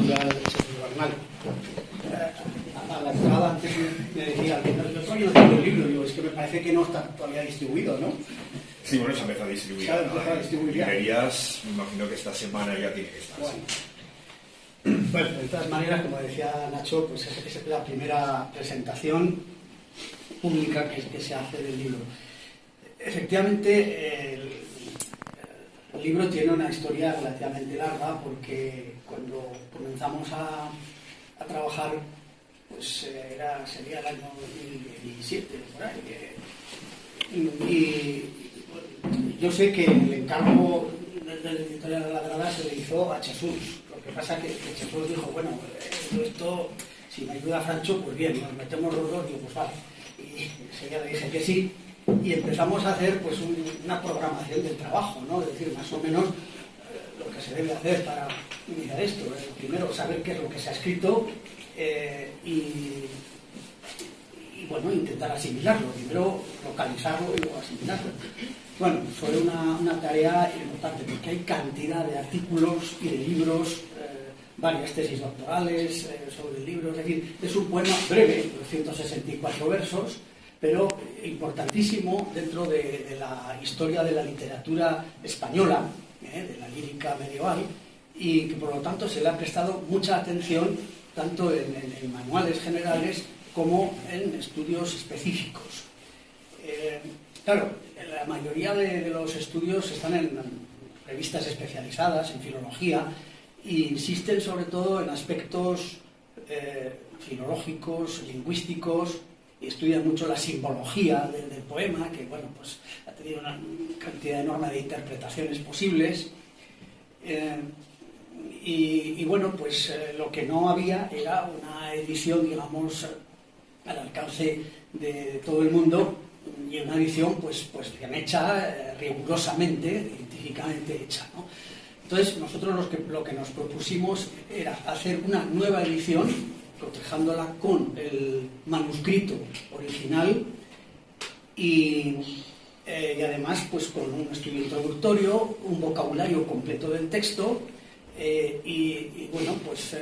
cultural Bernal. A la entrada antes me decía, yo todavía no tengo el libro, digo, es que me parece que no está todavía distribuido, ¿no? Sí, bueno, se empezó a distribuir. Claro, empezó a distribuir ya. Librerías, me imagino que esta semana ya tiene que estar. Bueno, de todas maneras, como decía Nacho, pues es la primera presentación pública que se hace del libro. Efectivamente, el libro tiene una historia relativamente larga porque cuando comenzamos a trabajar, pues sería el año 2017, por ahí. Y yo sé que el encargo del editorial de la Grada se le hizo a Jesús. Lo que pasa es que Jesús dijo, bueno, esto, si me ayuda Francho, pues bien, nos metemos los dos, digo, pues vale. Y enseguida le dije que sí. Y empezamos a hacer pues una programación del trabajo, ¿no? Es decir, más o menos lo que se debe hacer para iniciar esto. Primero, saber qué es lo que se ha escrito y bueno, intentar asimilarlo. Primero, localizarlo y luego asimilarlo. Bueno, fue una tarea importante porque hay cantidad de artículos y de libros, varias tesis doctorales sobre el libro. Es decir, es un poema breve, de 164 versos, pero importantísimo dentro de la historia de la literatura española, de la lírica medieval, y que por lo tanto se le ha prestado mucha atención tanto en manuales generales como en estudios específicos. Claro, la mayoría de los estudios están en revistas especializadas, en filología, e insisten sobre todo en aspectos filológicos, lingüísticos, y estudian mucho la simbología del poema, que bueno, pues ha tenido una cantidad enorme de interpretaciones posibles. Y bueno, pues lo que no había era una edición, digamos, al alcance de todo el mundo, y una edición pues bien hecha, rigurosamente, científicamente hecha, ¿no? Entonces nosotros lo que nos propusimos era hacer una nueva edición, cotejándola con el manuscrito original y además pues con un estudio introductorio, un vocabulario completo del texto y bueno, pues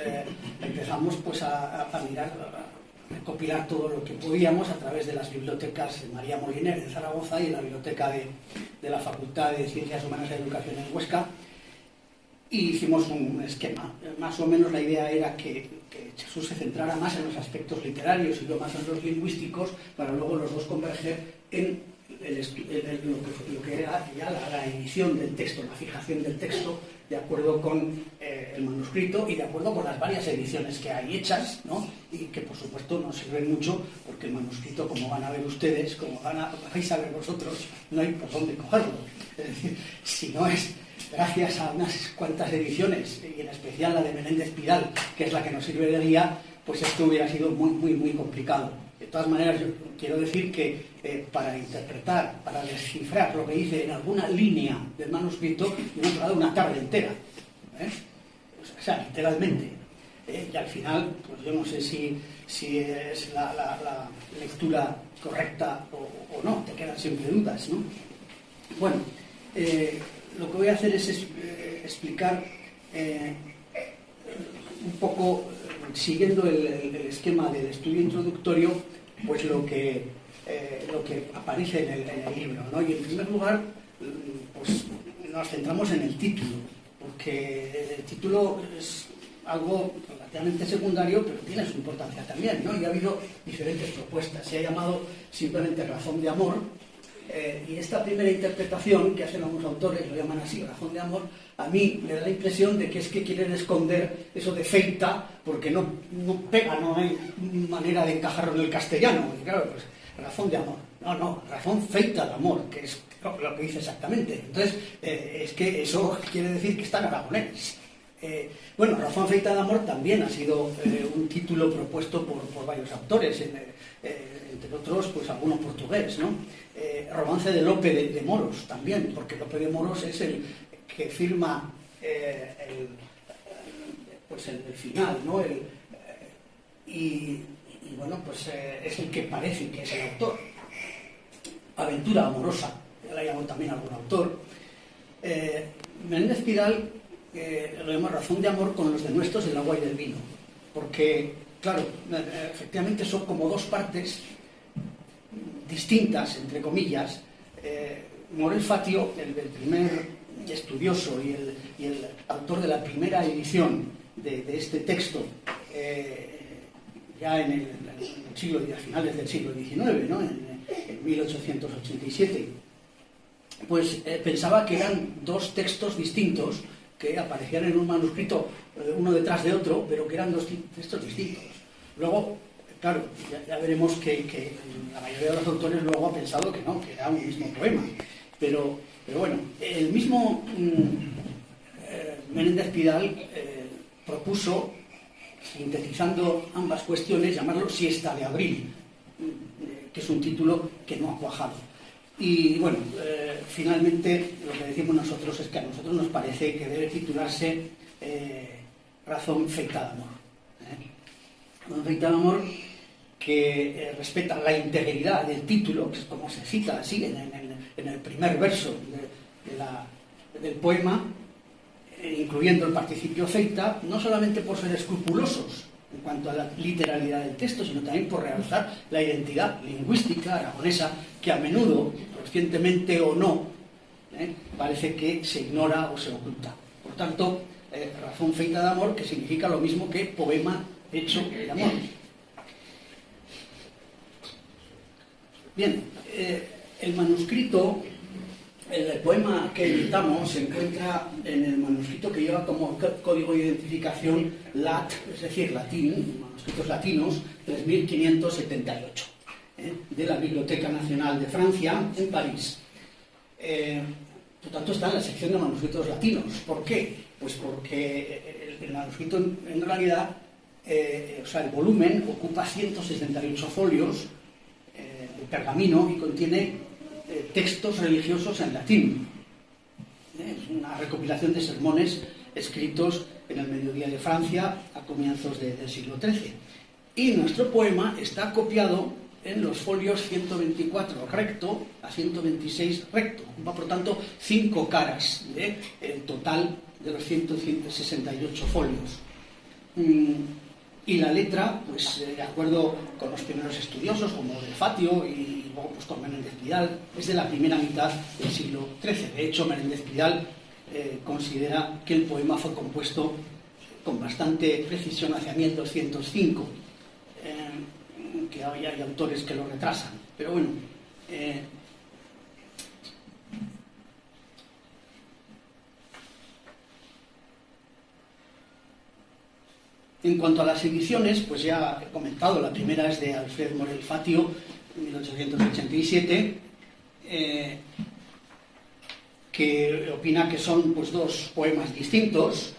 empezamos pues a mirar, a recopilar todo lo que podíamos a través de las bibliotecas de María Moliner en Zaragoza y la biblioteca de la Facultad de Ciencias Humanas y Educación en Huesca. Y hicimos un esquema. Más o menos la idea era que Jesús se centrara más en los aspectos literarios y yo más en los lingüísticos, para luego los dos converger en lo que era ya la edición del texto, la fijación del texto, de acuerdo con el manuscrito y de acuerdo con las varias ediciones que hay hechas, ¿no? Y que por supuesto nos sirven mucho porque el manuscrito, como van a ver ustedes, como vais a ver vosotros, no hay por dónde cogerlo. Es decir, si no es gracias a unas cuantas ediciones, y en especial la de Menéndez Pidal, que es la que nos sirve de guía, pues esto hubiera sido muy complicado. De todas maneras, yo quiero decir que para interpretar, para descifrar lo que dice en alguna línea del manuscrito, me he tardado una tarde entera. O sea, literalmente. Y al final, pues yo no sé si es la lectura correcta o no, te quedan siempre dudas, ¿no? Bueno, lo que voy a hacer es explicar un poco, siguiendo el esquema del estudio introductorio, pues lo que aparece en el libro, ¿no? Y en primer lugar, pues nos centramos en el título, porque el título es algo relativamente secundario, pero tiene su importancia también, ¿no? Y ha habido diferentes propuestas. Se ha llamado simplemente Razón de Amor, y esta primera interpretación que hacen algunos autores, lo llaman así, Razón de Amor, a mí me da la impresión de que es que quieren esconder eso de feita, porque no pega, no hay manera de encajarlo en el castellano. Y claro, pues razón de amor. No, razón feita de amor, que es lo que dice exactamente. Entonces, es que eso quiere decir que están aragonés. Bueno, Razón feita de amor también ha sido un título propuesto por varios autores, entre otros, pues alguno portugués, ¿no? Romance de Lope de Moros también, porque Lope de Moros es el que firma el final, ¿no? Y bueno, pues es el que parece que es el autor. Aventura amorosa, la llamó también algún autor. Menéndez Pidal lo llamamos razón de amor con los denuestos del agua y del vino, porque, claro, efectivamente son como dos partes distintas, entre comillas. Morel Fatio, el primer estudioso y el autor de la primera edición de este texto, ya en el siglo, a finales del siglo XIX, ¿no? en 1887, pues pensaba que eran dos textos distintos que aparecían en un manuscrito uno detrás de otro, pero que eran dos textos distintos. Luego, claro, ya veremos que la mayoría de los autores luego ha pensado que no, que era un mismo poema. Pero bueno, el mismo Menéndez Pidal propuso, sintetizando ambas cuestiones, llamarlo Siesta de Abril, que es un título que no ha cuajado. Y bueno, finalmente lo que decimos nosotros es que a nosotros nos parece que debe titularse Razón feita de amor. Razón feita de amor, que respeta la integridad del título, que es como se cita así en el primer verso del poema, incluyendo el participio feita, no solamente por ser escrupulosos en cuanto a la literalidad del texto, sino también por realzar la identidad lingüística aragonesa, que a menudo, conscientemente o no, parece que se ignora o se oculta. Por tanto, razón feita de amor, que significa lo mismo que poema hecho de amor. Bien, el manuscrito, el poema que editamos, se encuentra en el manuscrito que lleva como código de identificación LAT, es decir, latín, manuscritos latinos, 3578, de la Biblioteca Nacional de Francia, en París. Por tanto, está en la sección de manuscritos latinos. ¿Por qué? Pues porque el manuscrito, en realidad, o sea, el volumen ocupa 168 folios de pergamino y contiene textos religiosos en latín. Es una recopilación de sermones escritos en el mediodía de Francia a comienzos del siglo XIII. Y nuestro poema está copiado en los folios 124 recto a 126 recto. Va, por tanto, 5 caras del total de los 168 folios. Y la letra, pues de acuerdo con los primeros estudiosos, como Morel Fatio y luego pues, con Menéndez Pidal, es de la primera mitad del siglo XIII. De hecho, Menéndez Pidal considera que el poema fue compuesto con bastante precisión hacia 1205, que hoy hay autores que lo retrasan. Pero bueno, en cuanto a las ediciones, pues ya he comentado, la primera es de Alfred Morel Fatio, 1887, que opina que son pues, dos poemas distintos,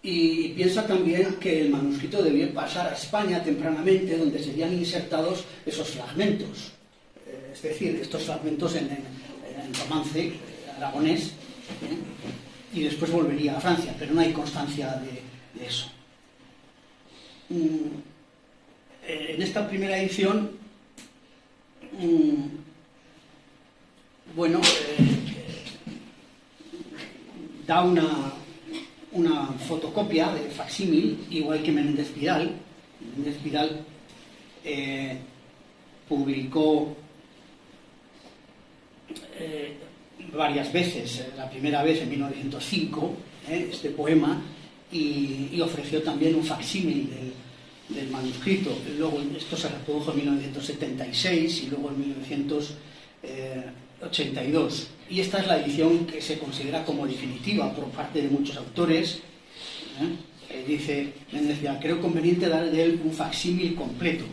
y piensa también que el manuscrito debió pasar a España tempranamente, donde serían insertados esos fragmentos, es decir, estos fragmentos en romance aragonés, y después volvería a Francia, pero no hay constancia de eso. En esta primera edición, da una fotocopia de facsímil, igual que Menéndez Pidal. Menéndez Pidal publicó varias veces, la primera vez en 1905, este poema, y ofreció también un facsímil del manuscrito. Luego esto se reprodujo en 1976 y luego en 1982. Y esta es la edición que se considera como definitiva por parte de muchos autores. Dice Menéndez Pidal: creo conveniente dar de él un facsímil completo.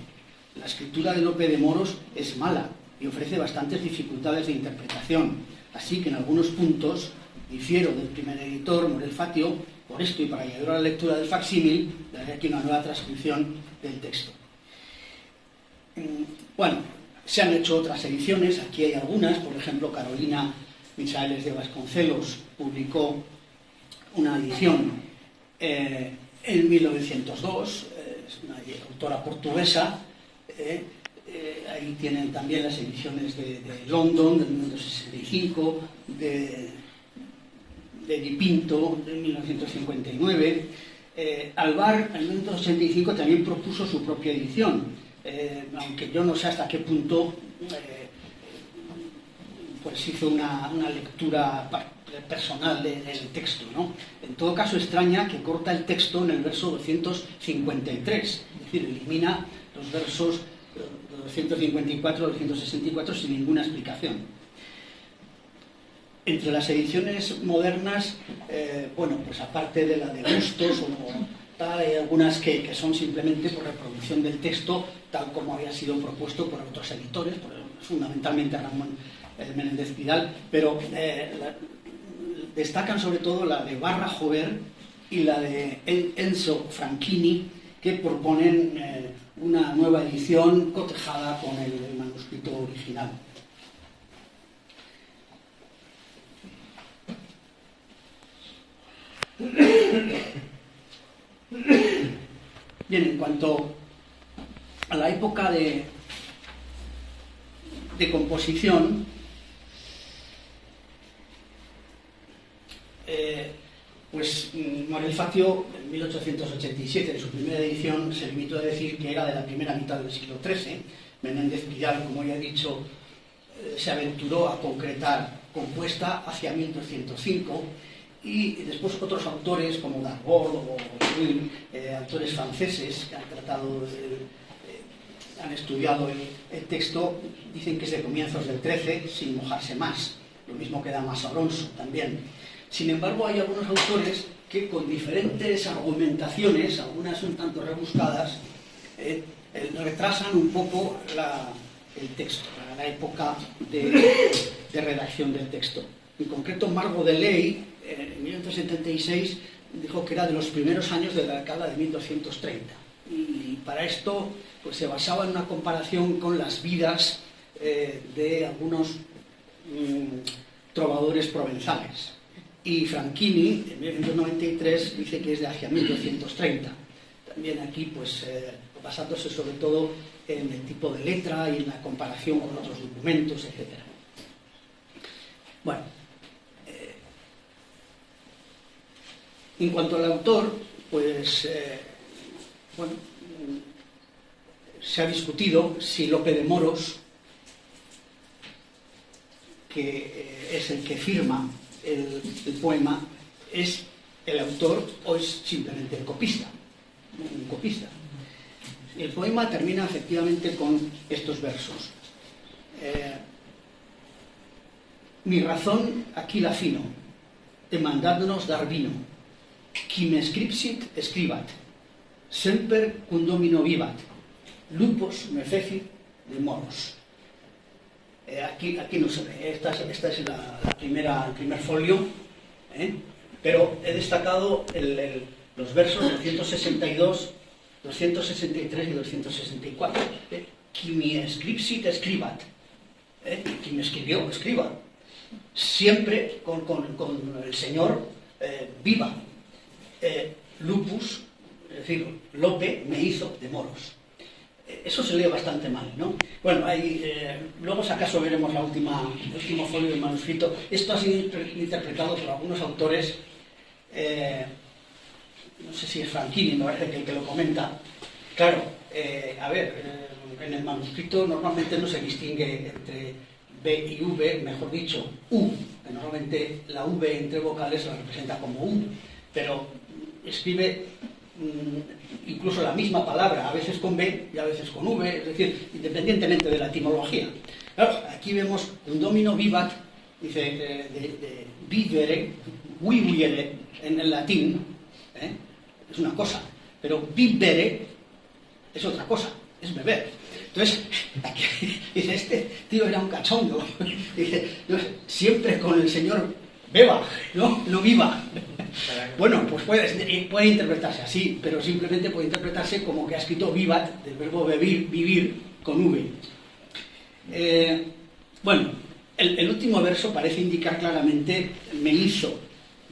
La escritura de Lope de Moros es mala y ofrece bastantes dificultades de interpretación. Así que en algunos puntos difiero del primer editor, Morel Fatio. Por esto y para ayudar a la lectura del facsímil, daré aquí una nueva transcripción del texto. Bueno, se han hecho otras ediciones, aquí hay algunas, por ejemplo, Carolina Misaeles de Vasconcelos publicó una edición en 1902, es una autora portuguesa. Ahí tienen también las ediciones de London, de 1965, de Di Pinto, de 1959. Alvar, en 1985, también propuso su propia edición, aunque yo no sé hasta qué punto pues hizo una lectura personal del texto, ¿no? En todo caso, extraña que corta el texto en el verso 253, es decir, elimina los versos 254 y 264 sin ninguna explicación. Entre las ediciones modernas, bueno, pues aparte de la de Bustos o tal, hay algunas que son simplemente por reproducción del texto, tal como había sido propuesto por otros editores, fundamentalmente Ramón Menéndez Pidal, pero destacan sobre todo la de Barra Jover y la de Enzo Franchini, que proponen una nueva edición cotejada con el manuscrito original. Bien, en cuanto a la época de composición, pues Morel Facio, en 1887, en su primera edición, se limitó a decir que era de la primera mitad del siglo XIII. Menéndez Pidal, como ya he dicho, se aventuró a concretar compuesta hacia 1205, y después otros autores como Darbord o autores franceses que han tratado han estudiado el texto, dicen que es de comienzos del XIII sin mojarse más. Lo mismo que Damas Alonso también. Sin embargo, hay algunos autores que con diferentes argumentaciones, algunas un tanto rebuscadas, retrasan un poco el texto, la época de redacción del texto. En concreto, Margot de Ley, en 1976, dijo que era de los primeros años de la década de 1230. Y para esto pues, se basaba en una comparación con las vidas de algunos trovadores provenzales. Y Franchini, en 1993, dice que es de hacia 1230. También aquí, pues, basándose sobre todo en el tipo de letra y en la comparación con otros documentos, etc. Bueno, en cuanto al autor, pues, bueno, se ha discutido si Lope de Moros, que es el que firma el poema, es el autor o es simplemente el copista, un copista. El poema termina efectivamente con estos versos. Mi razón aquí la fino, demandadnos dar vino, qui me scripsit scribat, semper cum domino vivat, lupus me fecit de moros. Aquí no se ve, esta es el primer folio, pero he destacado los versos 262, 263 y 264. Qui me scripsit scribat, quien me escribió, escriba. Siempre con el Señor viva. Lupus, es decir, Lope me hizo de moros. Eso se lee bastante mal, ¿no? Bueno, luego si acaso veremos el último folio del manuscrito. Esto ha sido interpretado por algunos autores, no sé si es Franchini, me parece que el que lo comenta. Claro, a ver, en el manuscrito normalmente no se distingue entre B y V, mejor dicho, U, que normalmente la V entre vocales la representa como U, pero escribe incluso la misma palabra, a veces con B y a veces con V, es decir, independientemente de la etimología. Claro, aquí vemos un domino vivat, dice, de vivere, vivere, en el latín, es una cosa, pero vivere es otra cosa, es beber. Entonces, aquí, dice, este tío era un cachondo, dice, siempre con el Señor beba, no viva. Bueno, pues puede interpretarse así, pero simplemente puede interpretarse como que ha escrito vivat, del verbo vivir con V. Bueno, el último verso parece indicar claramente me hizo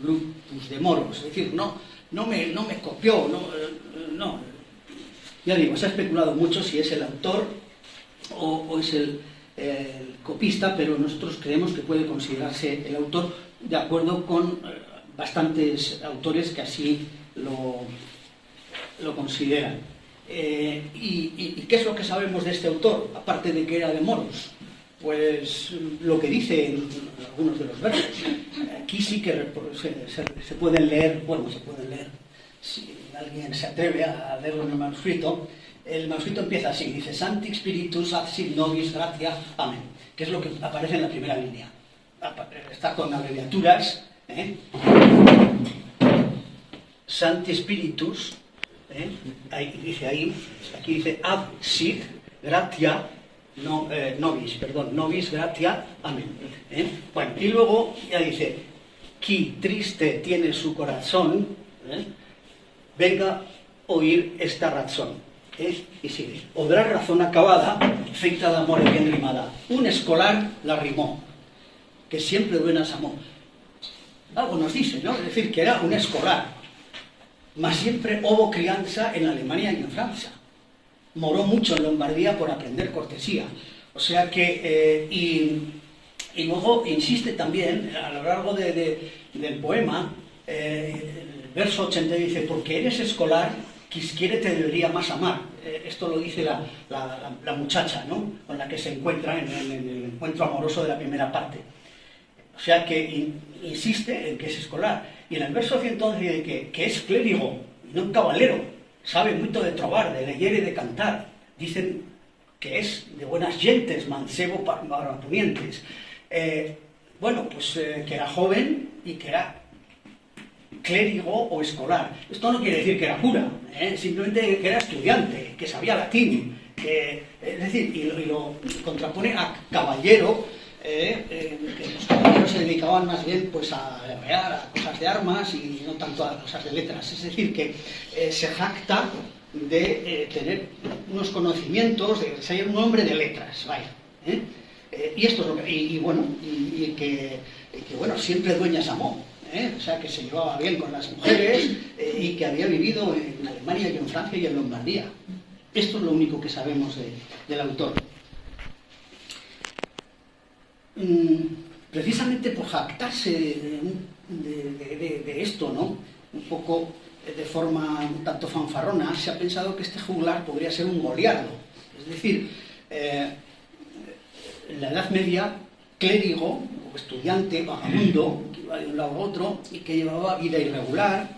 lupus de moros, es decir, no me copió, no. Ya digo, se ha especulado mucho si es el autor o es el copista, pero nosotros creemos que puede considerarse el autor de acuerdo con bastantes autores que así lo consideran. ¿Y qué es lo que sabemos de este autor, aparte de que era de moros? Pues lo que dice en algunos de los versos. Aquí sí que se pueden leer, si alguien se atreve a leerlo en el manuscrito. El manuscrito empieza así, dice Sancti Spiritus ad sit nobis gratia, amén, que es lo que aparece en la primera línea. Está con abreviaturas, Sancti Spiritus, aquí dice ad sit gratia nobis gratia, amén. Bueno, y luego ya dice, qui triste tiene su corazón, venga oír esta razón. Y sigue, odrá razón acabada, feita de amor bien rimada. Un escolar la rimó, que siempre buenas amó. Algo nos dice, ¿no? Es decir, que era un escolar, mas siempre hubo crianza en Alemania y en Francia. Moró mucho en Lombardía por aprender cortesía. O sea que, y luego insiste también, a lo largo del poema, el verso 80 dice, porque eres escolar, quisquiere te debería más amar. Esto lo dice la muchacha, ¿no?, con la que se encuentra en el encuentro amoroso de la primera parte. O sea que insiste en que es escolar. Y en el verso 111 dice que es clérigo, no un caballero, sabe mucho de trobar, de leer y de cantar. Dicen que es de buenas gentes, mancebo para ponientes. Bueno, pues que era joven y que era clérigo o escolar. Esto no quiere decir que era cura, simplemente que era estudiante, que sabía latín, es decir, y lo contrapone a caballero, que los caballeros se dedicaban más bien pues a guerrear, a cosas de armas y no tanto a cosas de letras. Es decir, que se jacta de tener unos conocimientos, de ser un hombre de letras, vaya. Y esto es lo que, y que siempre dueñas amó. O sea, que se llevaba bien con las mujeres y que había vivido en Alemania y en Francia y en Lombardía. Esto es lo único que sabemos del autor. Precisamente por jactarse de esto, ¿no?, un poco de forma un tanto fanfarrona, se ha pensado que este juglar podría ser un goliardo. Es decir, en la Edad Media, clérigo o estudiante, vagabundo, que iba de un lado a otro y que llevaba vida irregular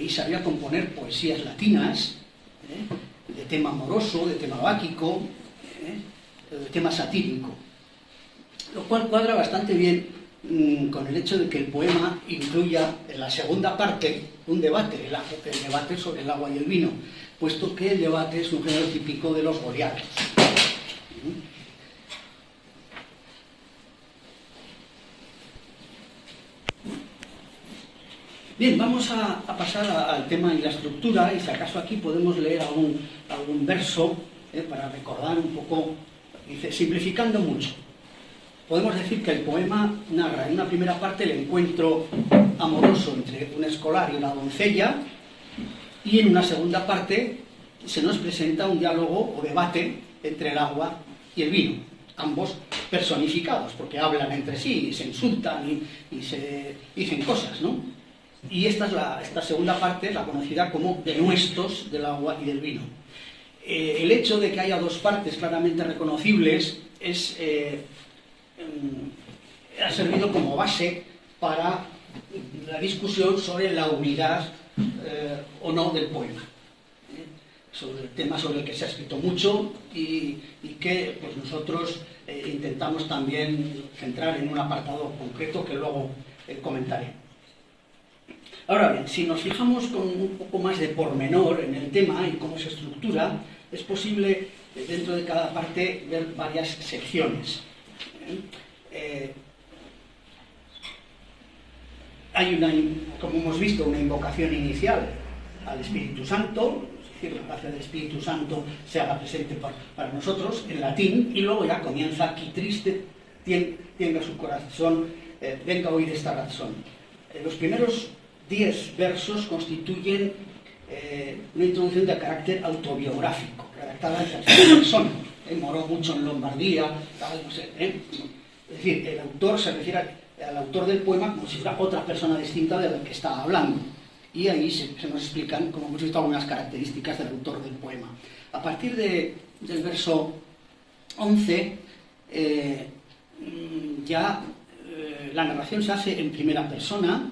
y sabía componer poesías latinas, de tema amoroso, de tema báquico, de tema satírico. Lo cual cuadra bastante bien con el hecho de que el poema incluya en la segunda parte un debate, el debate sobre el agua y el vino, puesto que el debate es un género típico de los goliardos. Bien, vamos a pasar al tema y la estructura, y si acaso aquí podemos leer algún verso para recordar un poco, dice, simplificando mucho. Podemos decir que el poema narra en una primera parte el encuentro amoroso entre un escolar y una doncella, y en una segunda parte se nos presenta un diálogo o debate entre el agua y el vino, ambos personificados, porque hablan entre sí y se insultan y se dicen cosas, ¿no? Y esta segunda parte es la conocida como denuestos del agua y del vino. El hecho de que haya dos partes claramente reconocibles ha servido como base para la discusión sobre la unidad o no del poema, sobre el tema sobre el que se ha escrito mucho y que pues, nosotros intentamos también centrar en un apartado concreto que luego comentaré. Ahora bien, si nos fijamos con un poco más de pormenor en el tema y cómo se estructura, es posible dentro de cada parte ver varias secciones. Hay como hemos visto, una invocación inicial al Espíritu Santo, es decir, la gracia del Espíritu Santo se haga presente para nosotros en latín, y luego ya comienza qui triste tenga su corazón, venga a oír esta razón. Los primeros 10 versos constituyen una introducción de carácter autobiográfico, redactada en tercera persona. Moró mucho en Lombardía, tal, no sé, Es decir, el autor se refiere al autor del poema como si fuera otra persona distinta de la que está hablando. Y ahí se nos explican, como hemos visto, algunas características del autor del poema. A partir del verso 11, la narración se hace en primera persona.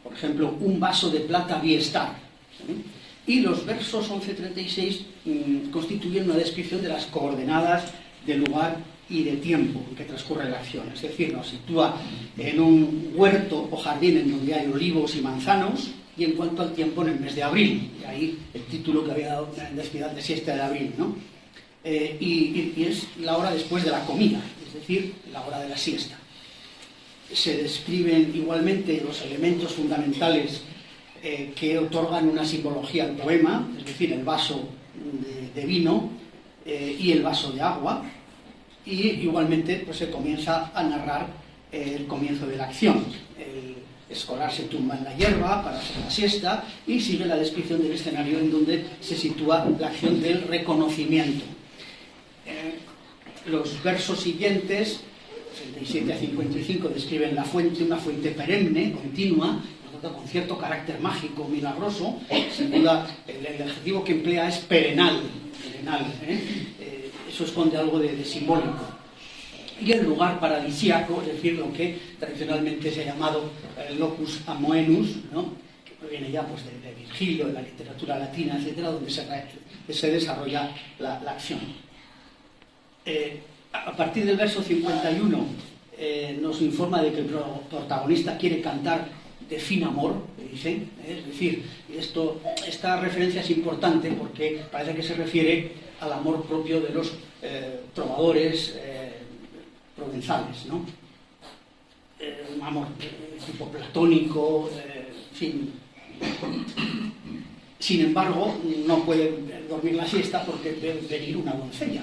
Por ejemplo, un vaso de plata vi estar. Y los versos 11-36 constituyen una descripción de las coordenadas del lugar y de tiempo en que transcurre la acción. Es decir, nos sitúa en un huerto o jardín en donde hay olivos y manzanos, y en cuanto al tiempo, en el mes de abril. Y ahí el título que había dado en Desciudad de siesta de abril, ¿no? Y es la hora después de la comida, es decir, la hora de la siesta. Se describen igualmente los elementos fundamentales que otorgan una simbología al poema, es decir, el vaso de vino y el vaso de agua, y igualmente pues, se comienza a narrar el comienzo de la acción. El escolar se tumba en la hierba para hacer la siesta y sigue la descripción del escenario en donde se sitúa la acción del reconocimiento. Los versos siguientes, 37 a 55, describen la fuente, una fuente perenne, continua, con cierto carácter mágico, milagroso. Sin duda, el adjetivo que emplea es perenal. Eso esconde algo de simbólico. Y el lugar paradisíaco, es decir, lo que tradicionalmente se ha llamado locus amoenus, ¿no? Que proviene ya pues, de Virgilio, de la literatura latina, etcétera, donde se desarrolla la acción. A partir del verso 51 nos informa de que el protagonista quiere cantar de fin amor, dicen. Es decir, esta referencia es importante porque parece que se refiere al amor propio de los trovadores provenzales, ¿no? Un amor tipo platónico, en fin. Sin embargo, no puede dormir la siesta porque debe venir una doncella.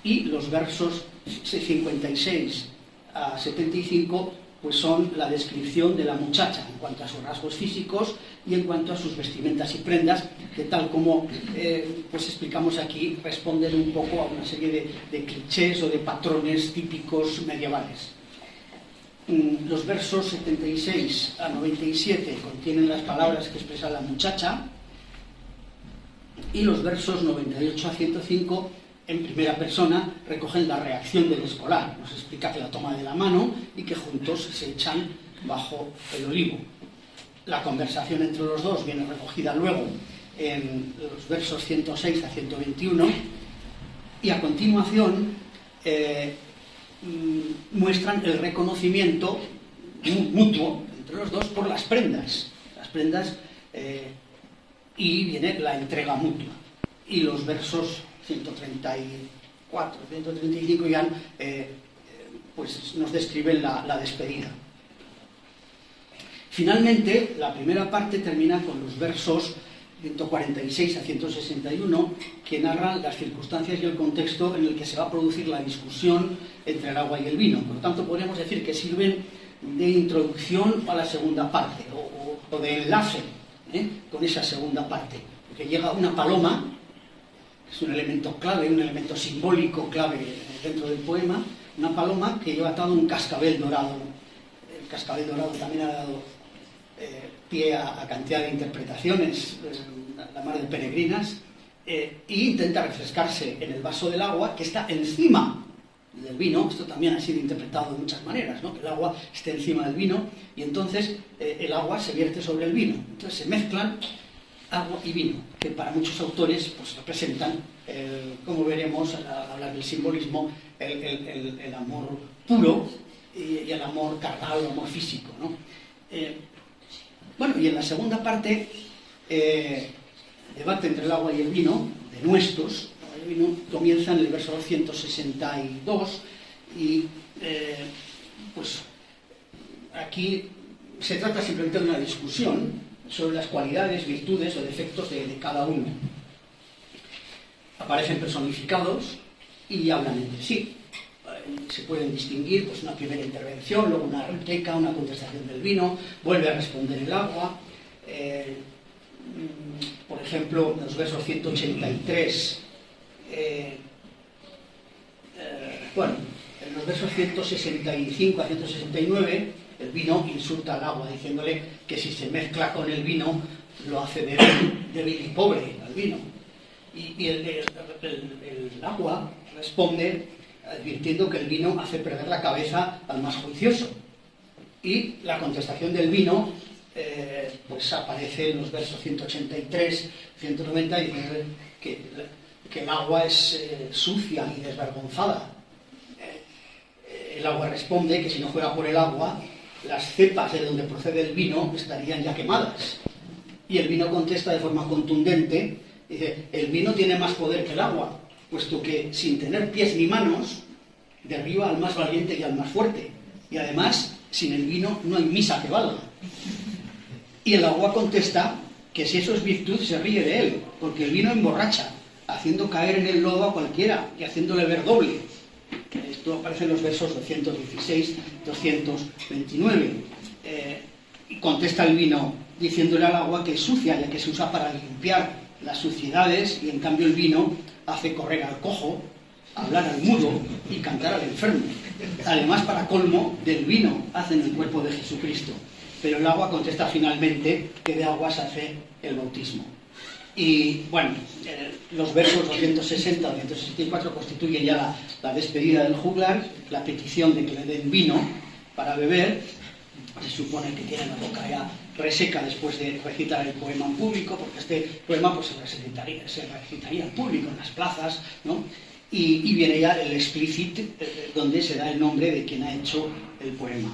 Y los versos 56 a 75 pues son la descripción de la muchacha en cuanto a sus rasgos físicos y en cuanto a sus vestimentas y prendas, que tal como pues explicamos aquí, responden un poco a una serie de clichés o de patrones típicos medievales. Los versos 76 a 97 contienen las palabras que expresa la muchacha, y los versos 98 a 105 en primera persona recogen la reacción del escolar. Nos explica que la toma de la mano y que juntos se echan bajo el olivo. La conversación entre los dos viene recogida luego en los versos 106 a 121, y a continuación muestran el reconocimiento mutuo entre los dos por las prendas. Y viene la entrega mutua. Y los versos 134, 135 ya pues nos describen la despedida. Finalmente, la primera parte termina con los versos 146 a 161, que narran las circunstancias y el contexto en el que se va a producir la discusión entre el agua y el vino. Por lo tanto, podríamos decir que sirven de introducción a la segunda parte, o de enlace con esa segunda parte. Porque llega una paloma, es un elemento clave, un elemento simbólico clave dentro del poema, una paloma que lleva atado un cascabel dorado. El cascabel dorado también ha dado pie a cantidad de interpretaciones, la mar de peregrinas, e intenta refrescarse en el vaso del agua que está encima del vino. Esto también ha sido interpretado de muchas maneras, ¿no? Que el agua esté encima del vino y entonces el agua se vierte sobre el vino. Entonces se mezclan agua y vino, que para muchos autores pues, representan, como veremos al hablar del simbolismo, el amor puro y el amor carnal, el amor físico, ¿no? Bueno, y en la segunda parte, debate entre el agua y el vino, de nuestros, el vino comienza en el verso 162 y pues aquí se trata simplemente de una discusión sobre las cualidades, virtudes o defectos de cada uno. Aparecen personificados y hablan entre sí. Se pueden distinguir pues, una primera intervención, luego una réplica, una contestación del vino, vuelve a responder el agua. Por ejemplo, en los versos 183, en los versos 165 a 169, el vino insulta al agua, diciéndole que si se mezcla con el vino, lo hace débil y pobre al vino. Y el agua responde advirtiendo que el vino hace perder la cabeza al más juicioso. Y la contestación del vino pues aparece en los versos 183, 190, diciendo que el agua es sucia y desvergonzada. El agua responde que si no fuera por el agua, las cepas de donde procede el vino estarían ya quemadas. Y el vino contesta de forma contundente, dice, el vino tiene más poder que el agua, puesto que sin tener pies ni manos, derriba al más valiente y al más fuerte. Y además, sin el vino no hay misa que valga. Y el agua contesta que si eso es virtud, se ríe de él, porque el vino emborracha, haciendo caer en el lodo a cualquiera y haciéndole ver doble. Esto aparece en los versos 216, 229. Y contesta el vino diciéndole al agua que es sucia, ya que se usa para limpiar las suciedades, y en cambio el vino hace correr al cojo, hablar al mudo y cantar al enfermo. Además, para colmo, del vino hacen el cuerpo de Jesucristo. Pero el agua contesta finalmente que de agua se hace el bautismo. Y bueno, los versos 260 a 264 constituyen ya la despedida del juglar, la petición de que le den vino para beber. Se supone que tiene la boca ya reseca después de recitar el poema en público, porque este poema pues, se recitaría en público, en las plazas, ¿no? Y viene ya el explícit, donde se da el nombre de quien ha hecho el poema.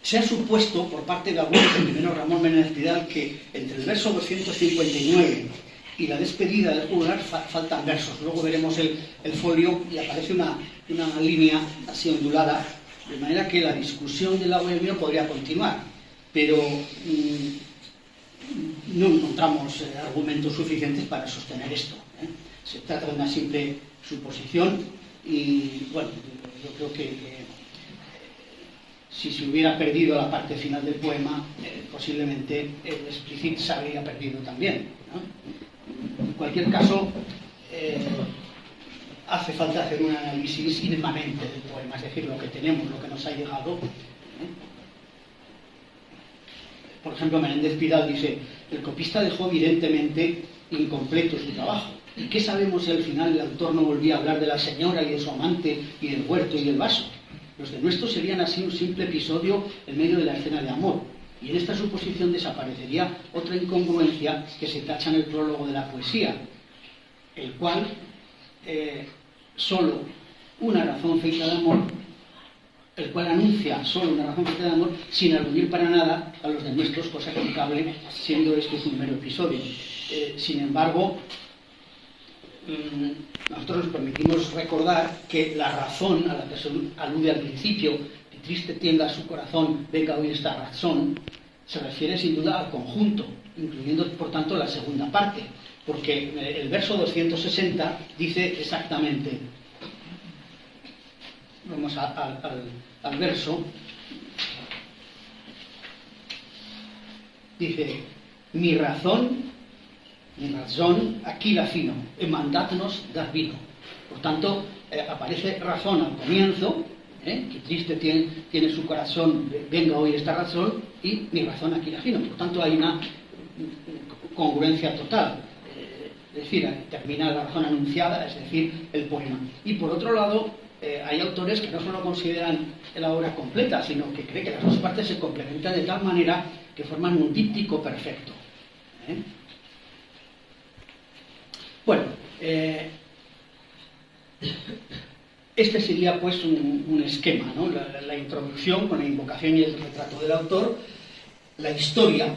Se ha supuesto por parte de algunos, el primero Ramón Menéndez Pidal, que entre el verso 259 y la despedida del juglar faltan versos. Luego veremos el folio y aparece una línea así ondulada, de manera que la discusión del agua y el vino podría continuar, pero no encontramos argumentos suficientes para sostener esto. Se trata de una simple suposición y, bueno, yo creo que si se hubiera perdido la parte final del poema, posiblemente el explícit se habría perdido también, ¿no? En cualquier caso, hace falta hacer un análisis inmanente del poema, es decir, lo que tenemos, lo que nos ha llegado. Por ejemplo, Menéndez Pidal dice, el copista dejó evidentemente incompleto su trabajo. ¿Y qué sabemos si al final el autor no volvía a hablar de la señora y de su amante y del huerto y del vaso? Los de nuestros serían así un simple episodio en medio de la escena de amor. Y en esta suposición desaparecería otra incongruencia que se tacha en el prólogo de la poesía, el cual solo una razón feita de amor, el cual anuncia solo una razón feita de amor sin aludir para nada a los de nuestros, cosa criticable, siendo esto un mero episodio. Sin embargo, nosotros nos permitimos recordar que la razón a la que se alude al principio, que triste tienda su corazón, venga hoy esta razón, se refiere sin duda al conjunto, incluyendo por tanto la segunda parte, porque el verso 260 dice exactamente, vamos al verso, dice, mi razón aquí la fino, mandatnos dar vino. Por tanto, aparece razón al comienzo, que triste tiene su corazón, venga hoy esta razón, y mi razón aquí la fino. Por tanto, hay una congruencia total. Es decir, termina la razón anunciada, es decir, el poema. Y por otro lado, hay autores que no solo consideran la obra completa, sino que creen que las dos partes se complementan de tal manera que forman un díptico perfecto. Bueno, este sería pues un esquema, ¿no? La introducción con la invocación y el retrato del autor, la historia,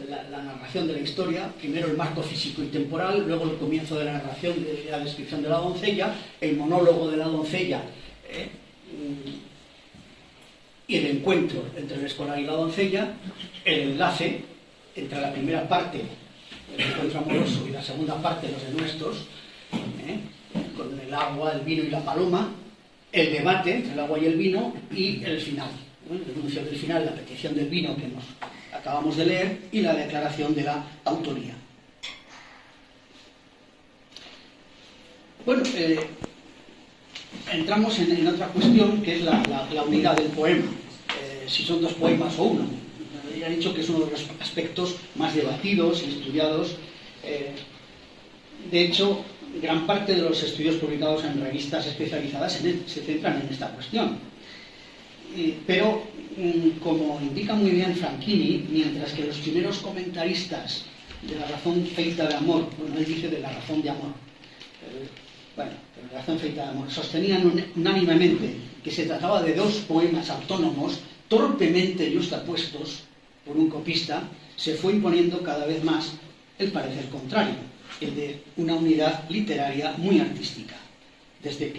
la narración de la historia, primero el marco físico y temporal, luego el comienzo de la narración, de la descripción de la doncella, el monólogo de la doncella y el encuentro entre el escolar y la doncella, el enlace entre la primera parte, el encuentro amoroso, y la segunda parte, los de nuestros, con el agua, el vino y la paloma, el debate entre el agua y el vino y el final, el anuncio del final, la petición del vino que nos acabamos de leer y la declaración de la autoría. Bueno, entramos en otra cuestión, que es la unidad del poema, si son dos poemas o uno. Ya he dicho que es uno de los aspectos más debatidos y estudiados. De hecho, gran parte de los estudios publicados en revistas especializadas se centran en esta cuestión. Pero, como indica muy bien Franchini, mientras que los primeros comentaristas de la razón feita de amor, bueno, él dice de la razón de amor, bueno, de la razón feita de amor, sostenían unánimemente que se trataba de dos poemas autónomos, torpemente yuxtapuestos por un copista, se fue imponiendo cada vez más el parecer contrario, el de una unidad literaria muy artística. Desde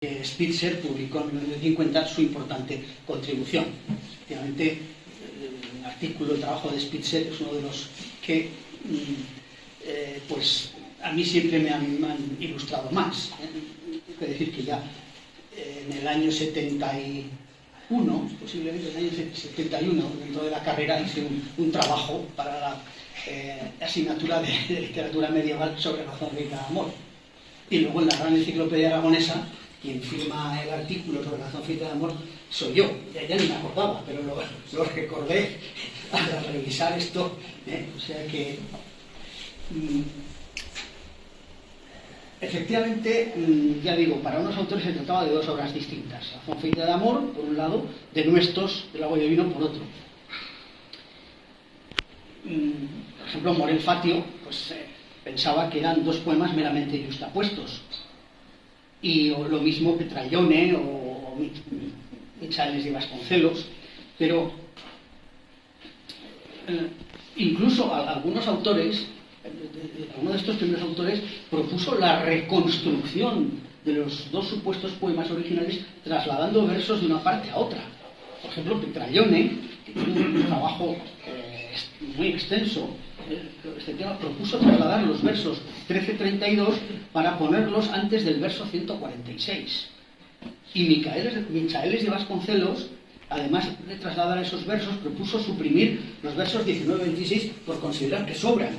Spitzer publicó en 1950 su importante contribución. Efectivamente, el artículo, el trabajo de Spitzer es uno de los que pues a mí siempre me han ilustrado más. Es decir, que ya en el año 71, posiblemente en el año 71, dentro de la carrera, hice un trabajo para la asignatura de literatura medieval sobre razón, vida y amor. Y luego en la gran enciclopedia aragonesa, quien firma el artículo sobre razón, vida y amor soy yo. Ya ni me acordaba, pero lo recordé al revisar esto. O sea que efectivamente, ya digo, para unos autores se trataba de dos obras distintas. Razón, vida y amor, por un lado, de Nuestos, del agua y el vino, por otro. Por ejemplo, Morel Fatio pues, pensaba que eran dos poemas meramente justapuestos. Y lo mismo Petrallone o Michaelis de Vasconcelos. Pero incluso algunos autores, uno de estos primeros autores, propuso la reconstrucción de los dos supuestos poemas originales trasladando versos de una parte a otra. Por ejemplo, Petrallone, que tiene un trabajo muy extenso, este tema, propuso trasladar los versos 13-32 para ponerlos antes del verso 146. Y Michaelis de Vasconcelos, además de trasladar esos versos, propuso suprimir los versos 19-26 por considerar que sobran.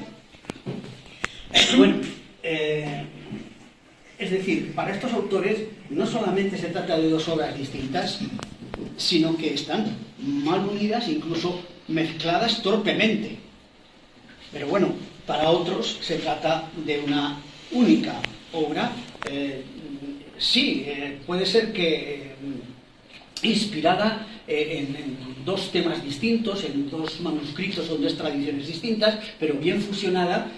Bueno, es decir, para estos autores no solamente se trata de dos obras distintas, sino que están mal unidas, incluso mezcladas torpemente. Pero bueno, para otros se trata de una única obra. Sí, puede ser que inspirada en dos temas distintos, en dos manuscritos o dos tradiciones distintas, pero bien fusionada.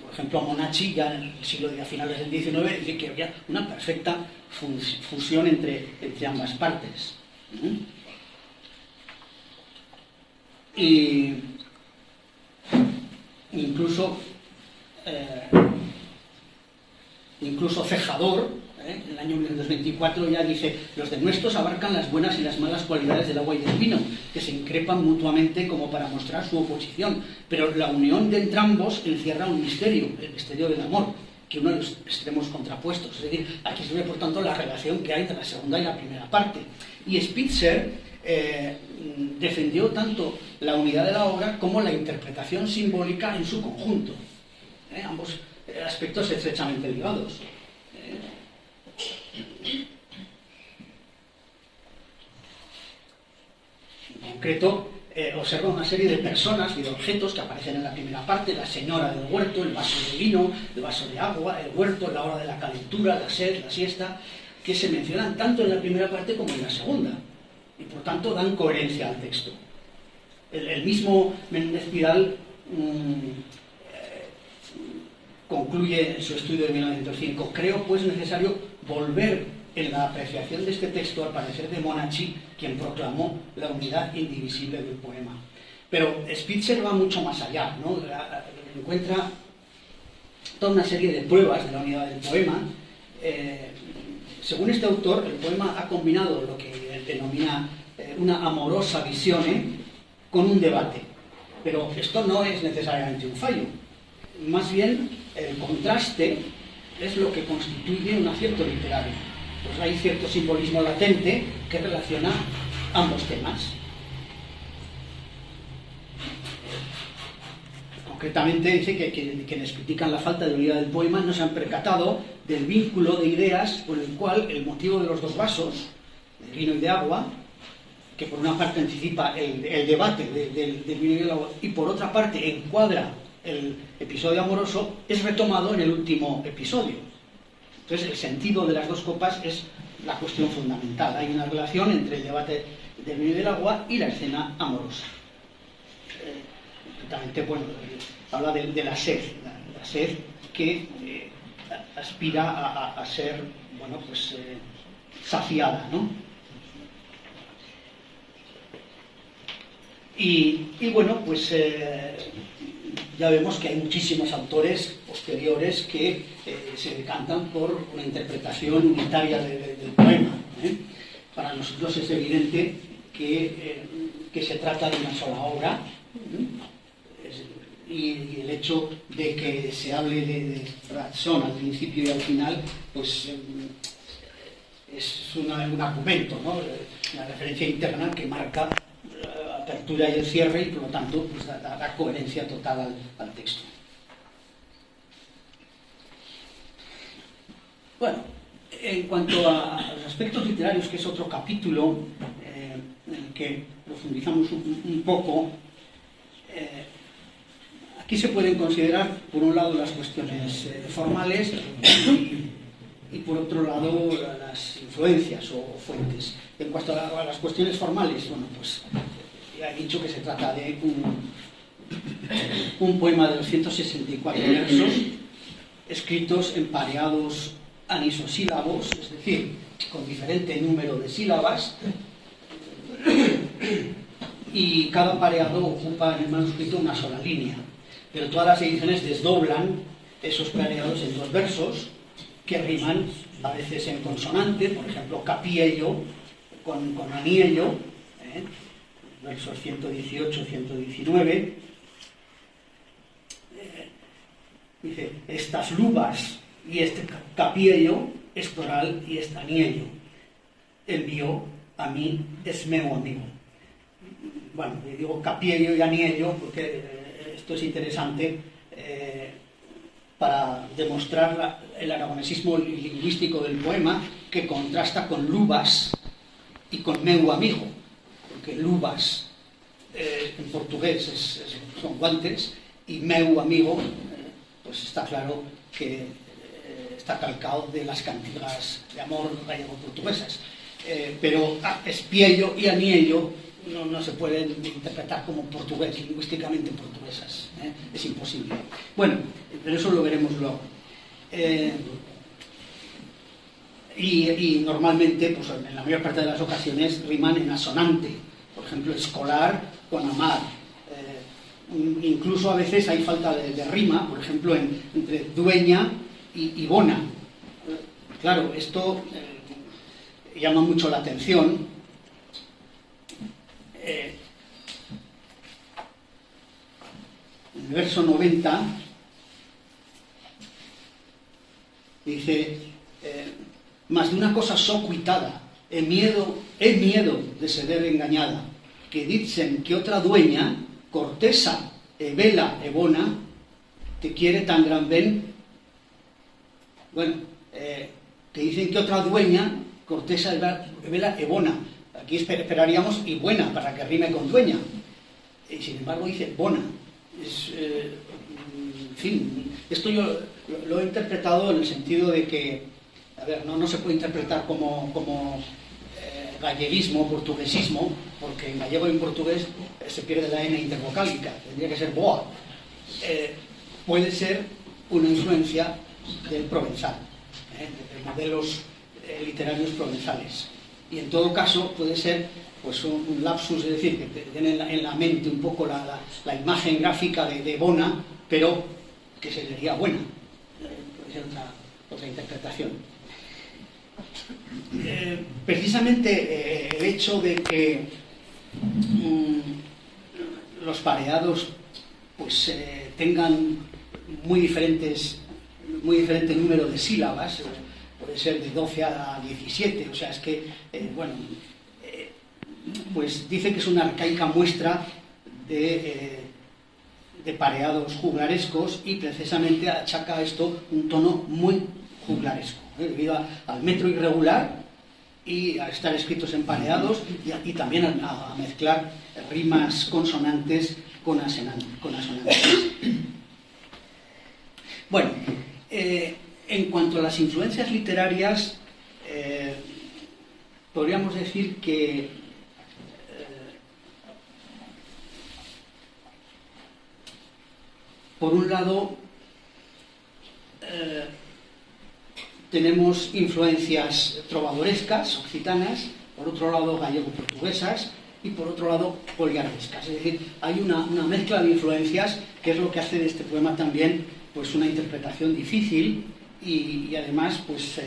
Por ejemplo, Monachi, ya en el siglo de finales del XIX, dice que había una perfecta fusión entre ambas partes. Y incluso Cejador, en el año 1924, ya dice: los de Nuestros abarcan las buenas y las malas cualidades del agua y del vino, que se increpan mutuamente como para mostrar su oposición, pero la unión de entrambos encierra un misterio, el misterio del amor, que uno de los extremos contrapuestos. Es decir, aquí se ve, por tanto, la relación que hay entre la segunda y la primera parte. Y Spitzer defendió tanto la unidad de la obra como la interpretación simbólica en su conjunto. Ambos aspectos estrechamente ligados. En concreto, observa una serie de personas y de objetos que aparecen en la primera parte: la señora del huerto, el vaso de vino, el vaso de agua, el huerto, la hora de la calentura, la sed, la siesta, que se mencionan tanto en la primera parte como en la segunda, y por tanto dan coherencia al texto. El mismo Méndez Pidal concluye en su estudio de 1905: creo pues necesario volver en la apreciación de este texto al parecer de Monachi, quien proclamó la unidad indivisible del poema. Pero Spitzer va mucho más allá, ¿no? Encuentra toda una serie de pruebas de la unidad del poema. Según este autor, el poema ha combinado lo que él denomina una amorosa visione con un debate. Pero esto no es necesariamente un fallo. Más bien, el contraste es lo que constituye un acierto literario. Pues hay cierto simbolismo latente que relaciona ambos temas. Concretamente dice que quienes critican la falta de unidad del poema no se han percatado del vínculo de ideas por el cual el motivo de los dos vasos, de vino y de agua, que por una parte anticipa el debate del vino y del agua, y por otra parte encuadra el episodio amoroso, es retomado en el último episodio. Entonces, el sentido de las dos copas es la cuestión fundamental. Hay una relación entre el debate del vino y del agua y la escena amorosa. Concretamente, bueno, habla de la sed, la sed que aspira a ser, bueno, pues saciada, ¿no? Y bueno, pues ya vemos que hay muchísimos autores posteriores que se decantan por una interpretación unitaria del poema. Para nosotros es evidente que se trata de una sola obra, y el hecho de que se hable de razón al principio y al final, pues es un argumento, ¿no? Una referencia interna que marca la apertura y el cierre, y por lo tanto pues, da coherencia total al texto. Bueno, en cuanto a los aspectos literarios, que es otro capítulo en el que profundizamos un poco, aquí se pueden considerar, por un lado, las cuestiones formales y por otro lado, las influencias o fuentes. En cuanto a las cuestiones formales, bueno, pues ya he dicho que se trata de un poema de 264 versos, escritos en pareados anisosílabos, es decir, con diferente número de sílabas, y cada pareado ocupa en el manuscrito una sola línea, pero todas las ediciones desdoblan esos pareados en 2 versos que riman a veces en consonante, por ejemplo, capiello con aniello, versos 118-119. Dice, estas luvas y este capiello, estoral y este aniello, envió a mí es meu amigo. Bueno, digo capiello y aniello porque esto es interesante para demostrar el aragonesismo lingüístico del poema, que contrasta con luvas y con meu amigo, porque luvas en portugués son guantes, y meu amigo pues está claro que está calcado de las cantigas de amor gallego-portuguesas, pero espiello y aniello no se pueden interpretar como portugués, lingüísticamente portuguesas, es imposible. Bueno, pero eso lo veremos luego. Y normalmente, pues en la mayor parte de las ocasiones, riman en asonante. Por ejemplo, escolar con amar. Incluso a veces hay falta de rima, por ejemplo, entre dueña y bona. Claro, esto llama mucho la atención. En el verso 90 dice, mas de una cosa so cuitada, he miedo de ser engañada, que dicen que otra dueña, cortesa, e vela, e bona, te quiere tan gran ben. Bueno, que dicen que otra dueña, cortesa, e vela, e bona. Aquí esperaríamos y buena, para que rime con dueña. Y sin embargo dice bona. En fin, esto yo lo he interpretado en el sentido de que, a ver, no se puede interpretar como galleguismo, portuguesismo, porque en gallego y en portugués se pierde la N intervocálica, tendría que ser boa. Puede ser una influencia del provenzal, de modelos literarios provenzales. Y en todo caso puede ser pues un lapsus, es decir, que tiene en la mente un poco la imagen gráfica de bona, pero que se leería buena. Puede ser otra interpretación. Precisamente el hecho de que los pareados pues tengan muy diferente número de sílabas, puede ser de 12 a 17, o sea, es que, pues dice que es una arcaica muestra de pareados juglarescos, y precisamente achaca a esto un tono muy juglaresco, debido al metro irregular y a estar escritos en pareados, y también a mezclar rimas consonantes con asonantes. Bueno, en cuanto a las influencias literarias, podríamos decir que por un lado tenemos influencias trovadorescas, occitanas, por otro lado gallego-portuguesas, y por otro lado poliardescas. Es decir, hay una mezcla de influencias que es lo que hace de este poema también pues una interpretación difícil y además pues,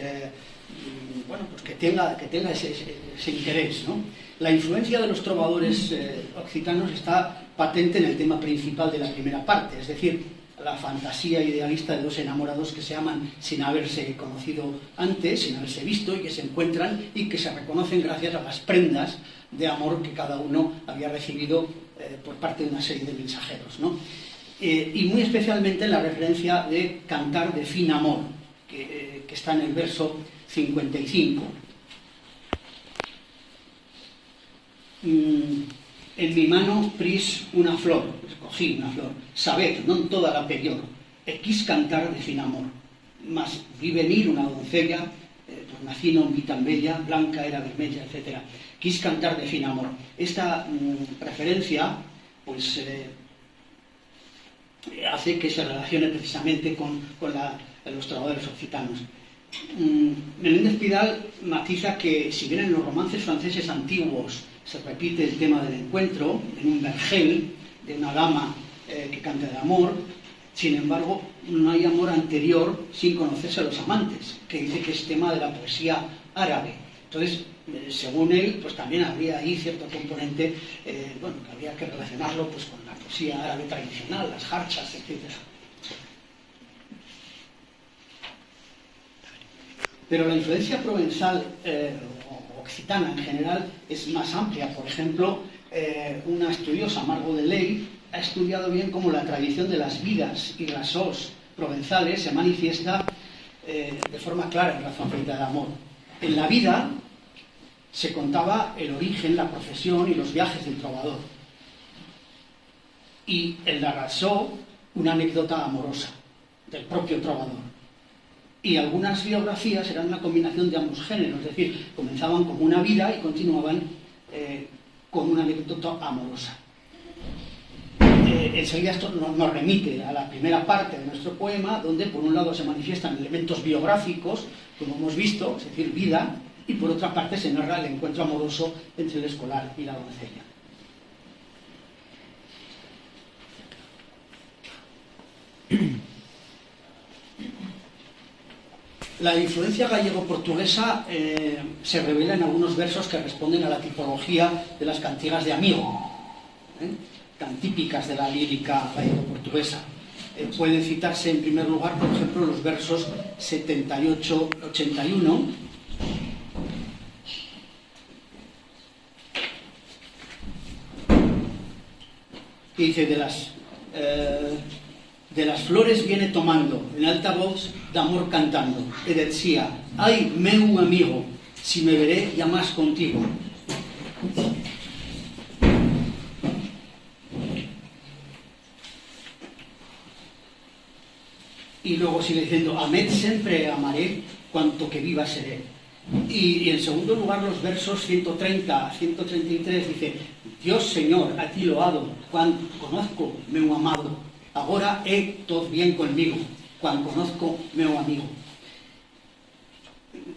pues que tenga ese interés, ¿no? La influencia de los trovadores occitanos está patente en el tema principal de la primera parte, es decir, la fantasía idealista de dos enamorados que se aman sin haberse conocido antes, sin haberse visto, y que se encuentran y que se reconocen gracias a las prendas de amor que cada uno había recibido por parte de una serie de mensajeros, ¿no? Y muy especialmente en la referencia de cantar de fin amor, que está en el verso 55. En mi mano pris una flor, escogí una flor, sabed, non toda la pellor, e quis cantar de fin amor, mas vi venir una doncella, pues nací non vi tan bella, blanca era vermella, etc. Quis cantar de fin amor. Esta referencia, pues, hace que se relacione precisamente con los trovadores occitanos. Menéndez Pidal matiza que, si bien en los romances franceses antiguos se repite el tema del encuentro, en un vergel de una dama que canta de amor, sin embargo, no hay amor anterior sin conocerse a los amantes, que dice que es tema de la poesía árabe. Entonces, según él, pues también habría ahí cierto componente, que habría que relacionarlo pues con la poesía árabe tradicional, las jarchas, etc. Pero la influencia provenzal occitana en general es más amplia. Por ejemplo, una estudiosa, Margot Delay, ha estudiado bien cómo la tradición de las vidas y rasos provenzales se manifiesta de forma clara en Razón Feita de Amor. En la vida se contaba el origen, la profesión y los viajes del trovador. Y en la rasó una anécdota amorosa del propio trovador. Y algunas biografías eran una combinación de ambos géneros, es decir, comenzaban como una vida y continuaban con una anécdota amorosa. Enseguida esto nos remite a la primera parte de nuestro poema, donde por un lado se manifiestan elementos biográficos, como hemos visto, es decir, vida, y por otra parte se narra el encuentro amoroso entre el escolar y la doncella. La influencia gallego-portuguesa se revela en algunos versos que responden a la tipología de las cantigas de amigo, tan típicas de la lírica gallego-portuguesa. Pueden citarse en primer lugar, por ejemplo, los versos 78-81, que dice: de las flores viene tomando en alta voz de amor cantando, e decía: ay, meu amigo, si me veré ya más contigo. Y luego sigue diciendo: amed siempre amaré, cuanto que viva seré. Y en segundo lugar, los versos 130 a 133 dice: Dios Señor, a ti loado, cuando conozco meu amado, agora é todo bien conmigo, cuando conozco meu amigo.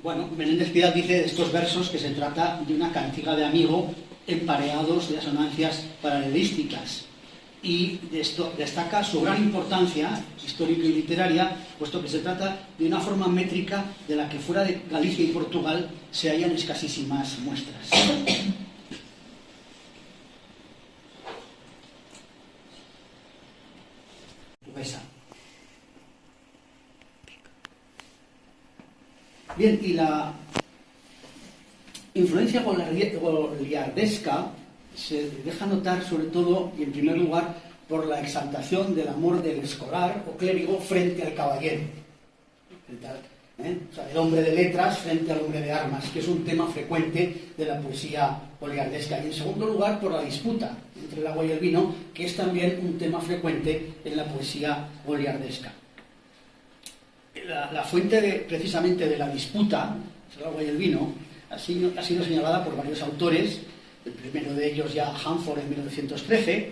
Bueno, Menéndez Pidal dice de estos versos que se trata de una cantiga de amigo empareados de asonancias paralelísticas. Y de esto destaca su gran importancia histórica y literaria, puesto que se trata de una forma métrica de la que fuera de Galicia y Portugal se hallan escasísimas muestras. Bien, y la influencia goliardesca se deja notar sobre todo y en primer lugar por la exaltación del amor del escolar o clérigo frente al caballero, o sea, el hombre de letras frente al hombre de armas, que es un tema frecuente de la poesía goliardesca. Y en segundo lugar por la disputa entre el agua y el vino, que es también un tema frecuente en la poesía goliardesca. La fuente precisamente de la disputa entre el agua y el vino ha sido señalada por varios autores. El primero de ellos ya Hanford en 1913,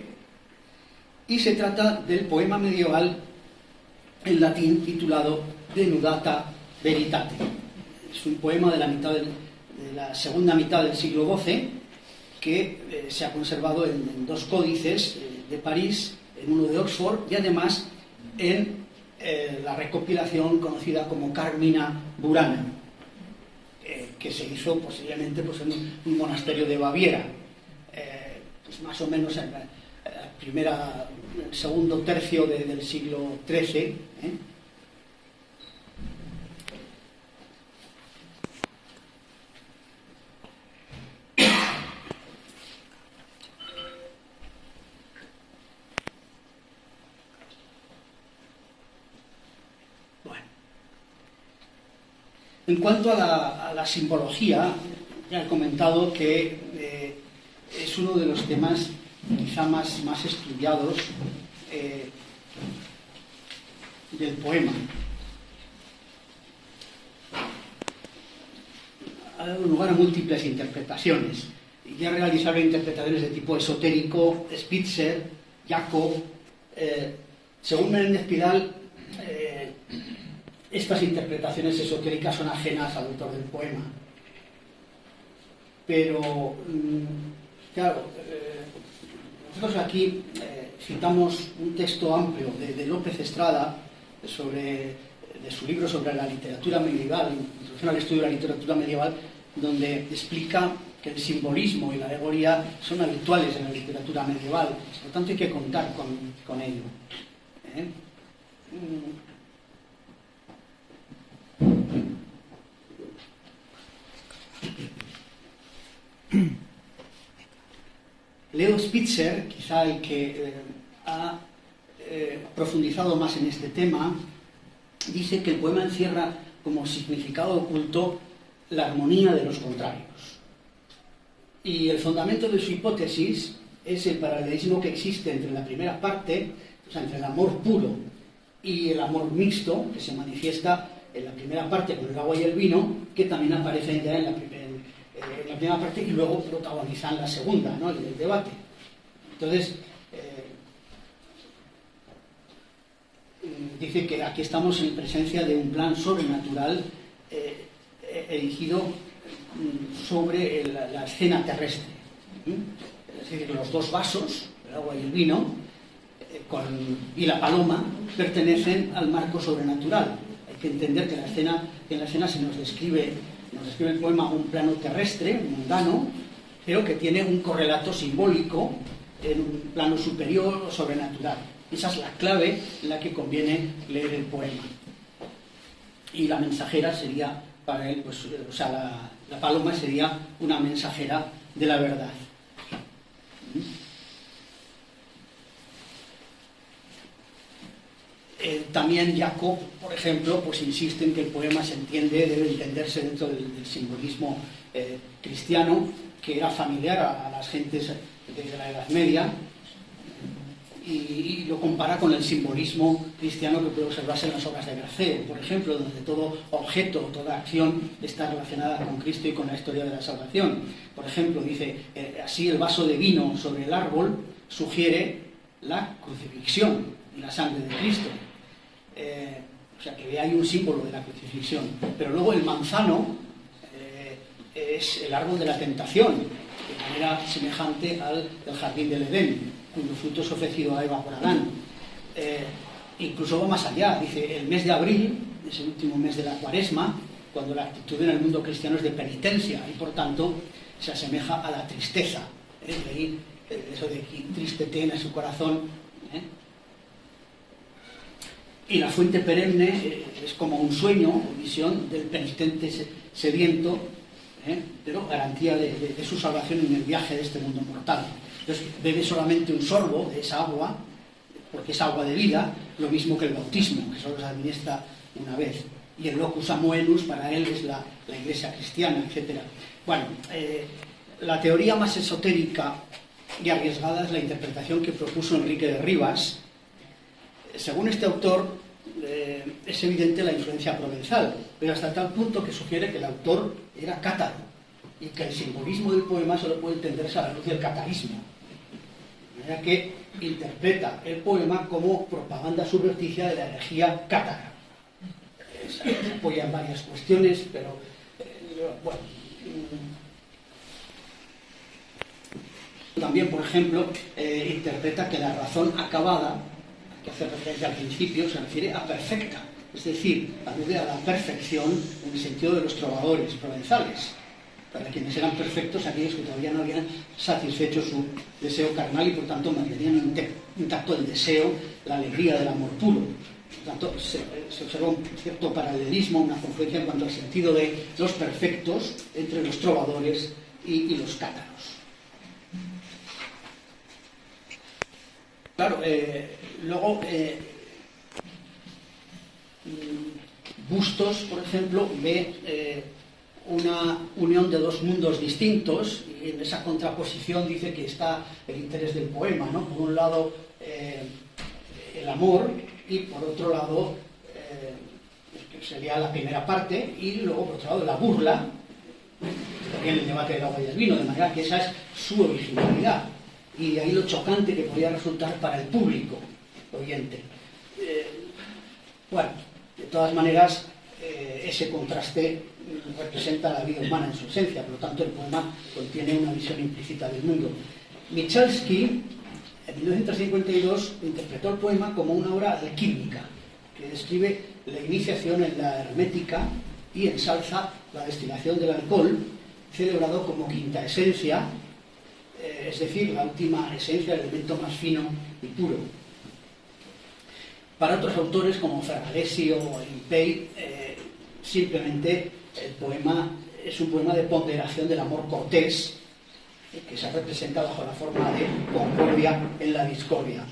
y se trata del poema medieval en latín titulado Denudata Veritate. Es un poema de la segunda mitad del siglo XII que se ha conservado en dos códices de París, en uno de Oxford y además en la recopilación conocida como Carmina Burana, que se hizo posiblemente pues, en un monasterio de Baviera, pues más o menos en el segundo tercio del siglo XIII. En cuanto a la simbología, ya he comentado que es uno de los temas quizá más estudiados del poema. Ha dado lugar a múltiples interpretaciones. Ya realizaron interpretaciones de tipo esotérico, Spitzer, Jacob. Según Menéndez Pidal, estas interpretaciones esotéricas son ajenas al autor del poema. Pero, claro, nosotros aquí citamos un texto amplio de López Estrada de su libro sobre la literatura medieval, Introducción al estudio de la literatura medieval, donde explica que el simbolismo y la alegoría son habituales en la literatura medieval. Por lo tanto, hay que contar con ello. Leo Spitzer, quizá el que ha profundizado más en este tema, dice que el poema encierra como significado oculto la armonía de los contrarios. Y el fundamento de su hipótesis es el paralelismo que existe entre la primera parte, o sea, entre el amor puro y el amor mixto, que se manifiesta en la primera parte con el agua y el vino, que también aparece ya en la primera parte y luego protagonizan la segunda, ¿no?, el debate. Entonces, dice que aquí estamos en presencia de un plan sobrenatural erigido sobre la escena terrestre. Es decir, los dos vasos, el agua y el vino, y la paloma, pertenecen al marco sobrenatural. Hay que entender que en la escena se nos describe el poema un plano terrestre, mundano, pero que tiene un correlato simbólico en un plano superior o sobrenatural. Esa es la clave en la que conviene leer el poema. Y la mensajera sería para él, pues, o sea, la paloma sería una mensajera de la verdad. También Jacob, por ejemplo, pues insiste en que el poema debe entenderse dentro del simbolismo cristiano, que era familiar a las gentes de la Edad Media, y lo compara con el simbolismo cristiano que puede observarse en las obras de Graceo, por ejemplo, donde todo objeto, toda acción está relacionada con Cristo y con la historia de la salvación. Por ejemplo, dice, así el vaso de vino sobre el árbol sugiere la crucifixión y la sangre de Cristo. O sea, que hay un símbolo de la crucifixión. Pero luego el manzano es el árbol de la tentación, de manera semejante al del jardín del Edén, cuyo fruto es ofrecido a Eva por Adán. Incluso va más allá, dice, el mes de abril es el último mes de la Cuaresma, cuando la actitud en el mundo cristiano es de penitencia y por tanto se asemeja a la tristeza. De ahí eso de que triste tiene su corazón. Y la fuente perenne es como un sueño o visión del penitente sediento, pero garantía de su salvación en el viaje de este mundo mortal. Entonces bebe solamente un sorbo de esa agua, porque es agua de vida, lo mismo que el bautismo, que solo se administra una vez. Y el locus amoenus para él es la iglesia cristiana, etc. Bueno, la teoría más esotérica y arriesgada es la interpretación que propuso Enrique de Rivas. Según este autor, es evidente la influencia provenzal, pero hasta tal punto que sugiere que el autor era cátaro y que el simbolismo del poema solo puede entenderse a la luz del catarismo. De manera que interpreta el poema como propaganda subrepticia de la herejía cátara. Se apoya en varias cuestiones, pero bueno. También, por ejemplo, interpreta que la razón acabada, que hace referencia al principio, se refiere a perfecta, es decir, alude a la perfección en el sentido de los trovadores provenzales, para quienes eran perfectos, aquellos que todavía no habían satisfecho su deseo carnal y por tanto mantenían intacto el deseo, la alegría del amor puro. Por tanto, se observa un cierto paralelismo, una confluencia en cuanto al sentido de los perfectos entre los trovadores y los cátaros. Claro, luego Bustos, por ejemplo, ve una unión de dos mundos distintos y en esa contraposición dice que está el interés del poema, ¿no? Por un lado el amor y por otro lado que sería la primera parte y luego por otro lado la burla, también el debate del agua y el vino, de manera que esa es su originalidad. Y de ahí lo chocante que podía resultar para el público oyente. Bueno, de todas maneras, ese contraste representa la vida humana en su esencia, por lo tanto el poema contiene una visión implícita del mundo. Michalski, en 1952, interpretó el poema como una obra alquímica, que describe la iniciación en la hermética y ensalza la destilación del alcohol, celebrado como quinta esencia, es decir, la última esencia, el elemento más fino y puro. Para otros autores, como Ferraresi o Impey, simplemente el poema es un poema de ponderación del amor cortés, que se representa bajo la forma de concordia en la discordia.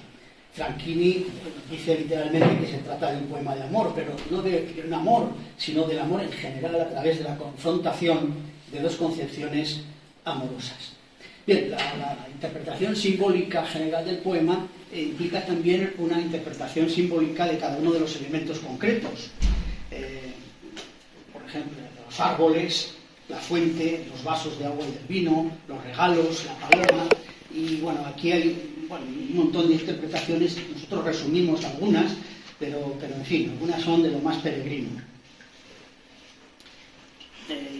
Franchini dice literalmente que se trata de un poema de amor, pero no de un amor, sino del amor en general a través de la confrontación de dos concepciones amorosas. Bien, la interpretación simbólica general del poema implica también una interpretación simbólica de cada uno de los elementos concretos. Por ejemplo, los árboles, la fuente, los vasos de agua y del vino, los regalos, la paloma. Y bueno, aquí hay un montón de interpretaciones. Nosotros resumimos algunas, pero en fin, algunas son de lo más peregrino.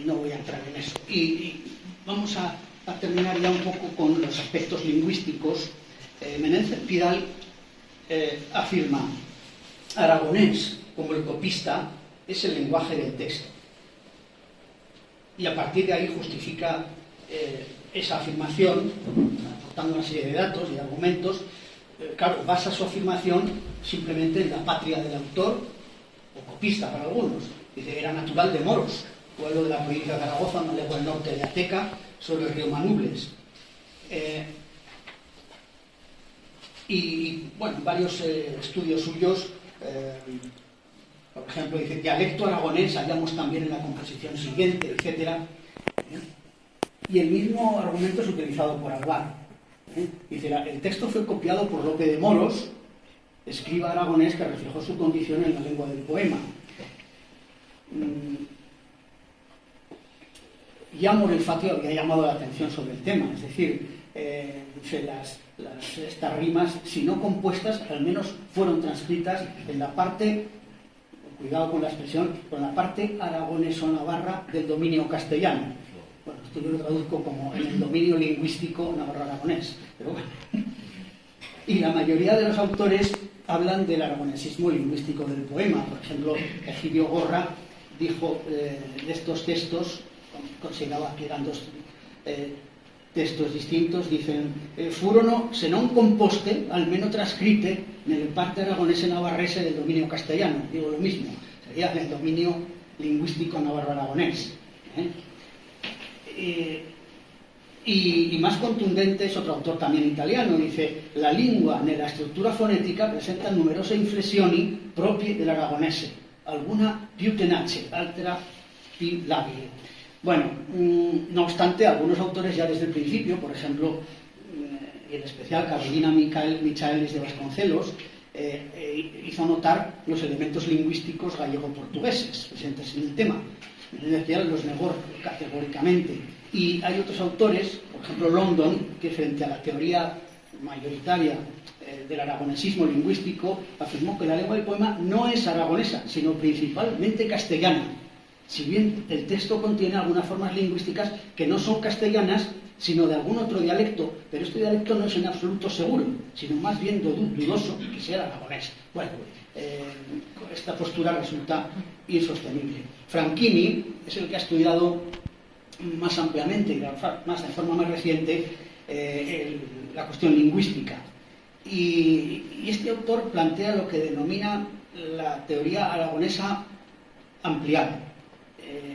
No voy a entrar en eso. Y vamos a terminar ya un poco con los aspectos lingüísticos. Menéndez Pidal afirma: Aragonés, como el copista, es el lenguaje del texto. Y a partir de ahí justifica esa afirmación, aportando una serie de datos y argumentos. Claro, basa su afirmación simplemente en la patria del autor, o copista para algunos. Dice, era natural de Moros, pueblo de la provincia de Zaragoza, una legua al norte de Ateca, sobre el río Manubles. Y bueno, varios estudios suyos, por ejemplo, dice, dialecto aragonés, hallamos también en la composición siguiente, etc. Y el mismo argumento es utilizado por Alvar. Dice, el texto fue copiado por Lope de Moros, escriba aragonés que reflejó su condición en la lengua del poema. Ya Morelfatio había llamado la atención sobre el tema, es decir, estas rimas, si no compuestas, al menos fueron transcritas en la parte, cuidado con la expresión, en la parte aragoneso-navarra del dominio castellano. Bueno, esto yo lo traduzco como en el dominio lingüístico navarro-aragonés, pero bueno. Y la mayoría de los autores hablan del aragonesismo lingüístico del poema. Por ejemplo, Egidio Gorra dijo de estos textos, consideraba que eran dos textos distintos, dicen, furono se non composte, almeno transcrite nel parte aragonese navarrese del dominio castellano. Digo lo mismo, sería el dominio lingüístico navarro-aragonés. Y más contundente es otro autor también italiano, dice, la lingua nella struttura fonética presenta numerose inflessioni proprie dell'aragonese, alguna più tenace, altra più labile. Bueno, no obstante, algunos autores ya desde el principio, por ejemplo, y en especial Carolina Michaelis de Vasconcelos, hizo notar los elementos lingüísticos gallego-portugueses presentes en el tema. Los negó categóricamente. Y hay otros autores, por ejemplo London, que frente a la teoría mayoritaria del aragonesismo lingüístico, afirmó que la lengua del poema no es aragonesa, sino principalmente castellana. Si bien el texto contiene algunas formas lingüísticas que no son castellanas, sino de algún otro dialecto, pero este dialecto no es en absoluto seguro, sino más bien dudoso que sea el aragonés. Bueno, esta postura resulta insostenible. Franchini es el que ha estudiado más ampliamente y de forma más reciente la cuestión lingüística. Y este autor plantea lo que denomina la teoría aragonesa ampliada.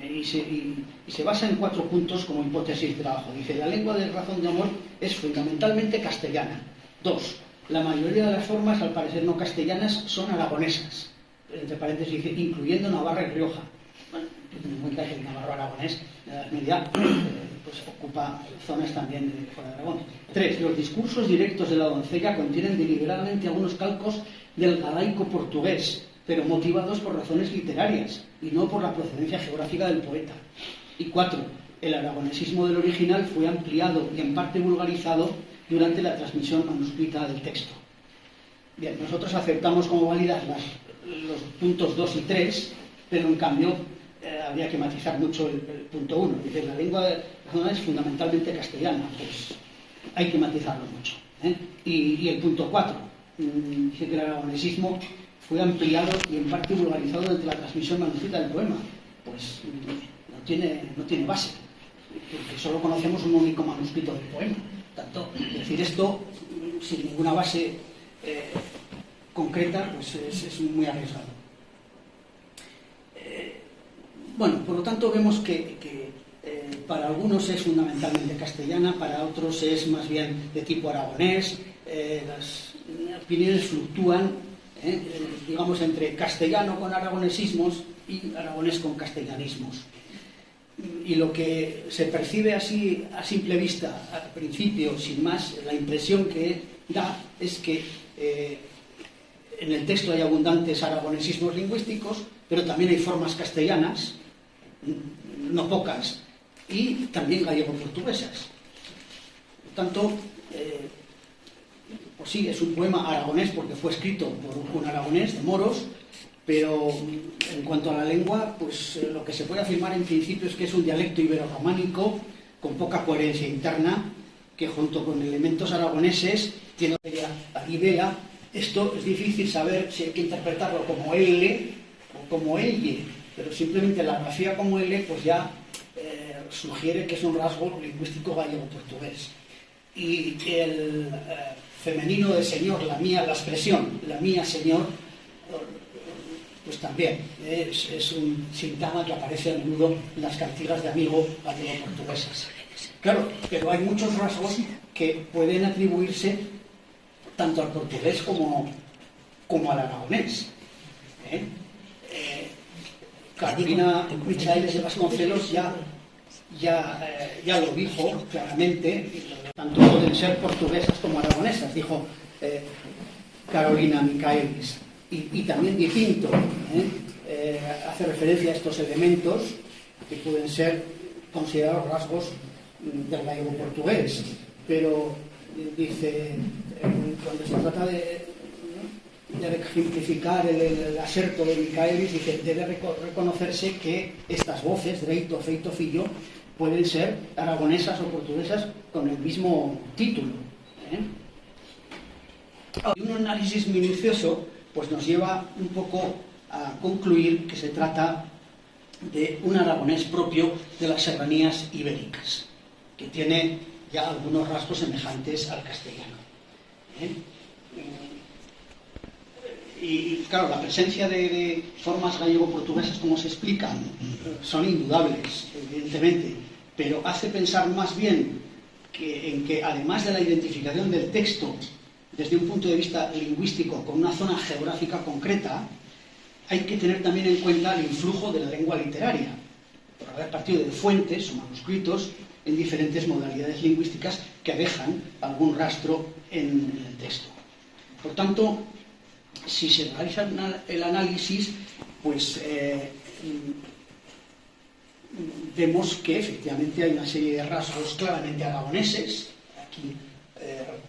Y se basa en 4 puntos como hipótesis de trabajo. Dice, la lengua de razón de amor es fundamentalmente castellana. 2. La mayoría de las formas, al parecer no castellanas, son aragonesas. Entre paréntesis, dice, incluyendo Navarra y Rioja. Bueno, ten en cuenta que el navarro aragonés, en la Edad Media, pues ocupa zonas también de fuera de Aragón. 3. Los discursos directos de la doncella contienen deliberadamente algunos calcos del galaico portugués, pero motivados por razones literarias y no por la procedencia geográfica del poeta. Y 4. El aragonesismo del original fue ampliado y en parte vulgarizado durante la transmisión manuscrita del texto. Bien, nosotros aceptamos como válidas los puntos 2 y 3, pero en cambio habría que matizar mucho el punto 1. Dice, la lengua regional es fundamentalmente castellana, pues hay que matizarlo mucho. Y el punto 4, dice que el aragonesismo fue ampliado y en parte vulgarizado durante la transmisión manuscrita del poema. Pues no tiene base, porque solo conocemos un único manuscrito del poema. Tanto, decir esto sin ninguna base concreta, pues es muy arriesgado. Bueno, por lo tanto vemos que para algunos es fundamentalmente castellana, para otros es más bien de tipo aragonés. Las opiniones fluctúan, digamos, entre castellano con aragonesismos y aragonés con castellanismos. Y lo que se percibe así a simple vista, al principio, sin más, la impresión que da es que en el texto hay abundantes aragonesismos lingüísticos, pero también hay formas castellanas, no pocas, y también gallego-portuguesas. Por tanto, pues sí, es un poema aragonés porque fue escrito por un aragonés de moros, pero en cuanto a la lengua, pues lo que se puede afirmar en principio es que es un dialecto ibero-románico con poca coherencia interna, que junto con elementos aragoneses tiene la idea. Esto es difícil saber si hay que interpretarlo como L o como elle, pero simplemente la grafía como L pues ya sugiere que es un rasgo lingüístico gallego-portugués. Y el femenino de señor, la mía, la expresión, la mía señor, pues también es un sintagma que aparece a menudo en las cantigas de amigo gallego-portuguesas. Claro, pero hay muchos rasgos que pueden atribuirse tanto al portugués como al aragonés. Carolina Michaelis de Vasconcelos ya lo dijo claramente, tanto pueden ser portuguesas como aragonesas, dijo Carolina Michaelis. Y también Di Pinto hace referencia a estos elementos que pueden ser considerados rasgos del gallego portugués, pero dice, cuando se trata de ejemplificar el aserto de Michaelis, dice, debe reconocerse que estas voces, dreito, feito, fillo, pueden ser aragonesas o portuguesas con el mismo título. Y un análisis minucioso pues nos lleva un poco a concluir que se trata de un aragonés propio de las serranías ibéricas, que tiene ya algunos rasgos semejantes al castellano. Y claro, la presencia de formas gallego-portuguesas, como se explican, son indudables, evidentemente, pero hace pensar más bien en que además de la identificación del texto desde un punto de vista lingüístico con una zona geográfica concreta, hay que tener también en cuenta el influjo de la lengua literaria, por haber partido de fuentes o manuscritos en diferentes modalidades lingüísticas que dejan algún rastro en el texto. Por tanto, si se realiza el análisis, pues vemos que efectivamente hay una serie de rasgos claramente aragoneses. Aquí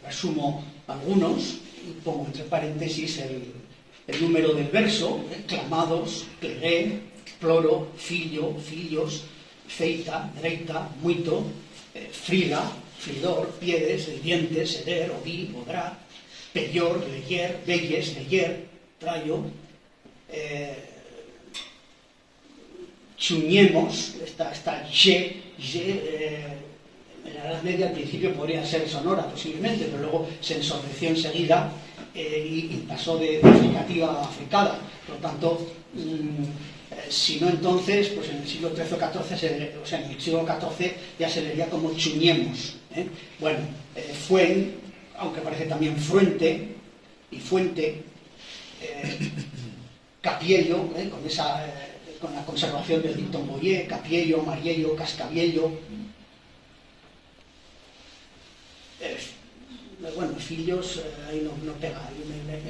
resumo algunos y pongo entre paréntesis el número del verso: clamados, plegué, ploro, fillo, fillos, feita, dreita, muito, friga, fridor, piedes, dientes, eder, oví, bodrá, peyor, leyer, belles, leyer, trayo, chuñemos, está ye, en la Edad Media al principio podría ser sonora posiblemente, pero luego se ensordreció enseguida y pasó de fricativa a fricada. Por lo tanto, si no entonces, pues en el siglo XIII o XIV, o sea, en el siglo XIV ya se leía como chuñemos. Bueno, fuen, aunque parece también fruente y fuente, capiello, con la conservación del dictón boyé, capiello, mariello, cascabiello. Bueno, fillos, ahí no pega, ahí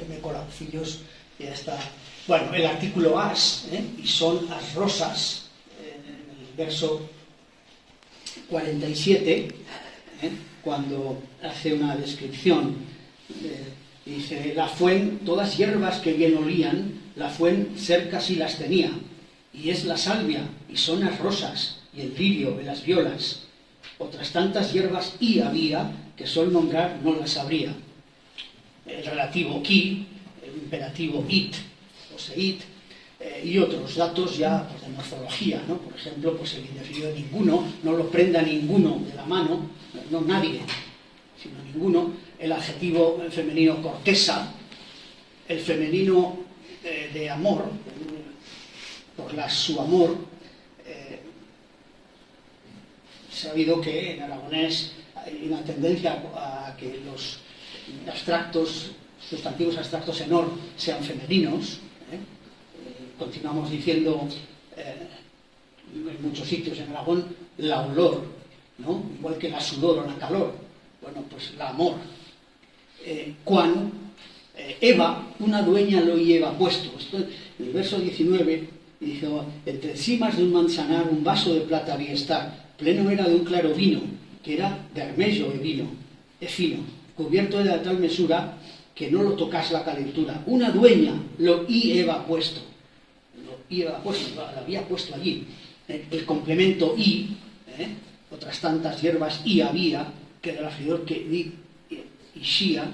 me he colado, fillos, y ya está. Bueno, el artículo as, y son as rosas, en el verso 47, cuando hace una descripción, dice, la fuen, todas hierbas que bien olían, la fuen cerca sí las tenía, y es la salvia, y son las rosas, y el lirio, y las violas. Otras tantas hierbas y había, que sol nombrar no las sabría. El relativo ki, el imperativo it, o seit, y otros datos ya pues, de morfología, ¿no? Por ejemplo, pues el indefinido de ninguno, no lo prenda ninguno de la mano, no nadie, sino ninguno. El adjetivo femenino cortesa, el femenino de amor, por su amor. Sabido que en aragonés hay una tendencia a que los sustantivos abstractos en or sean femeninos. Continuamos diciendo en muchos sitios en Aragón la olor, ¿no? Igual que la sudor o la calor. Bueno, pues la amor. Cuan Eva, una dueña lo lleva puesto. Esto, en el verso 19 dice, entre cimas de un manzanar un vaso de plata había estar, pleno era de un claro vino, que era de armello de vino, es fino, cubierto de tal mesura que no lo tocas la calentura. Una dueña lo lleva puesto, lo había puesto allí. El complemento y, otras tantas hierbas y había, que era el afidor que di y shia,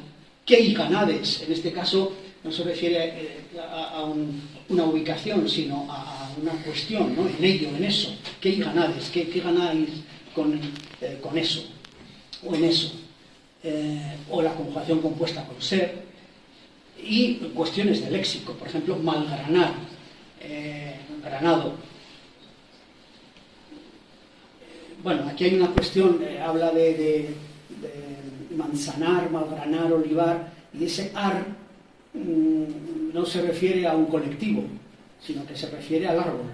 que y ganades, en este caso no se refiere a una ubicación, sino a una cuestión, ¿no? En ello, en eso. ¿Qué ganades? ¿Qué ganáis con eso? O en eso. O la conjugación compuesta con ser. Y cuestiones de léxico, por ejemplo, malgranar, granado. Bueno, aquí hay una cuestión, habla de manzanar, malgranar, olivar, y ese ar no se refiere a un colectivo, sino que se refiere al árbol.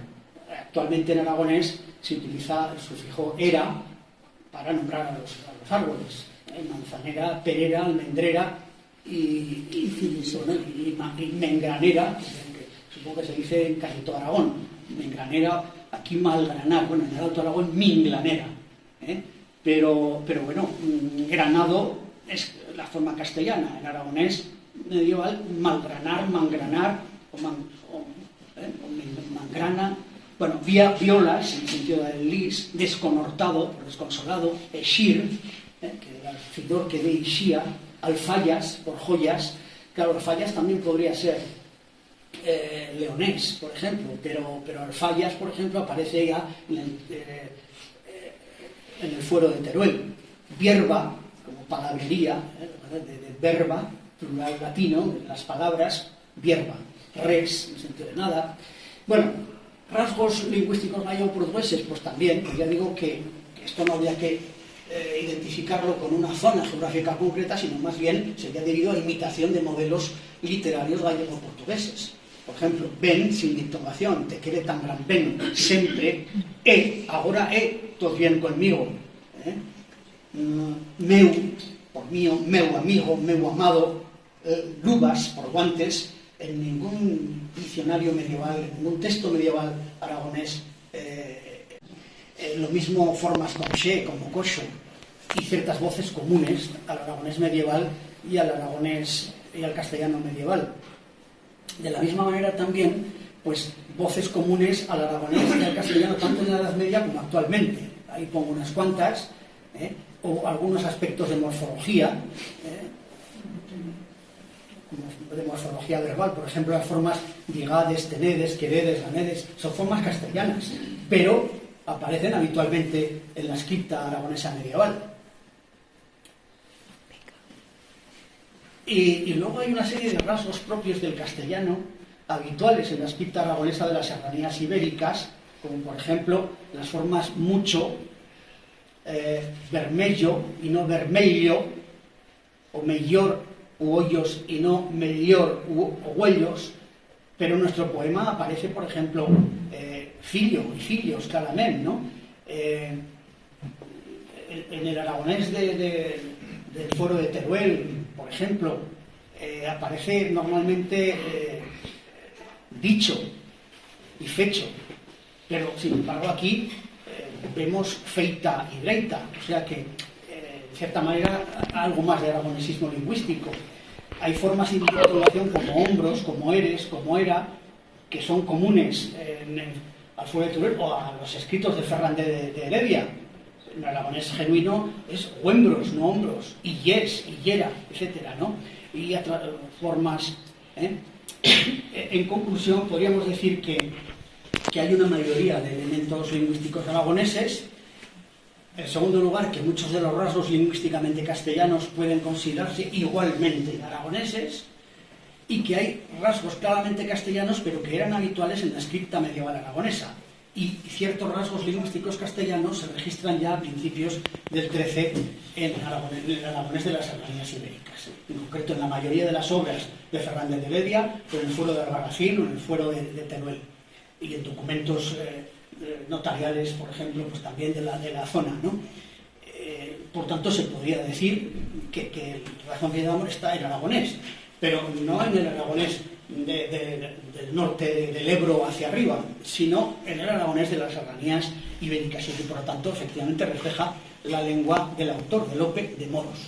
Actualmente en aragonés se utiliza el sufijo era para nombrar a los árboles. Manzanera, perera, almendrera y mengranera, supongo que se dice en casi todo Aragón. Mengranera, aquí malgranar, bueno, en el Alto Aragón minglanera. Pero bueno, granado es la forma castellana, en aragonés medieval, malgranar, mangranar o mangrana, bueno, violas en el sentido del lis, desconortado, por desconsolado, eshir, que era el fidor que de ishia, alfayas, por joyas. Claro, alfayas también podría ser leonés, por ejemplo, pero alfayas, por ejemplo, aparece ya en el fuero de Teruel. Vierba, como palabrería, de verba, plural latino, las palabras, vierba, res, en el sentido de nada. Bueno, rasgos lingüísticos gallego-portugueses, pues también, pues ya digo que esto no habría que identificarlo con una zona geográfica concreta, sino más bien sería debido a imitación de modelos literarios gallego-portugueses. Por ejemplo, ben, sin dictonación, te quiere tan gran ben, siempre, ahora todo bien conmigo. Meu, por mío, meu amigo, meu amado, lubas, por guantes. En ningún diccionario medieval, en ningún texto medieval aragonés, lo mismo formas con che, como coxo, y ciertas voces comunes al aragonés medieval y al aragonés y al castellano medieval. De la misma manera también, pues voces comunes al aragonés y al castellano tanto en la Edad Media como actualmente. Ahí pongo unas cuantas, o algunos aspectos de morfología, de morfología verbal, por ejemplo, las formas digades, tenedes, queredes, ganedes, son formas castellanas, pero aparecen habitualmente en la escrita aragonesa medieval. Y luego hay una serie de rasgos propios del castellano, habituales en la escrita aragonesa de las serranías ibéricas, como por ejemplo las formas mucho, vermello y no vermelho, o mellor u hoyos y no mellor u huellos, pero en nuestro poema aparece, por ejemplo, filio y filios, claramente, ¿no? En el aragonés del foro de Teruel, por ejemplo, aparece normalmente dicho y fecho, pero sin embargo aquí vemos feita y breita, o sea que de cierta manera algo más de aragonesismo lingüístico. Hay formas de individuación como hombros, como eres, como era, que son comunes al foro de Teruel o a los escritos de Fernández de Heredia. En el aragonés genuino es huembros, no hombros, y yes, y yera, etcétera, ¿no? Y formas. En conclusión, podríamos decir que hay una mayoría de elementos lingüísticos aragoneses. En segundo lugar, que muchos de los rasgos lingüísticamente castellanos pueden considerarse igualmente aragoneses, y que hay rasgos claramente castellanos, pero que eran habituales en la escrita medieval aragonesa. Y ciertos rasgos lingüísticos castellanos se registran ya a principios del XIII en el aragonés de las serranías ibéricas. En concreto, en la mayoría de las obras de Fernández de Heredia, o en el fuero de Albarracín, o en el fuero de Teruel. Y en documentos notariales, por ejemplo, pues también de la zona, ¿no? Por tanto, se podría decir que el razón que damos está en aragonés, pero no en el aragonés del norte del Ebro hacia arriba, sino en el aragonés de las serranías ibéricas, y que por lo tanto efectivamente refleja la lengua del autor, de Lope de Moros.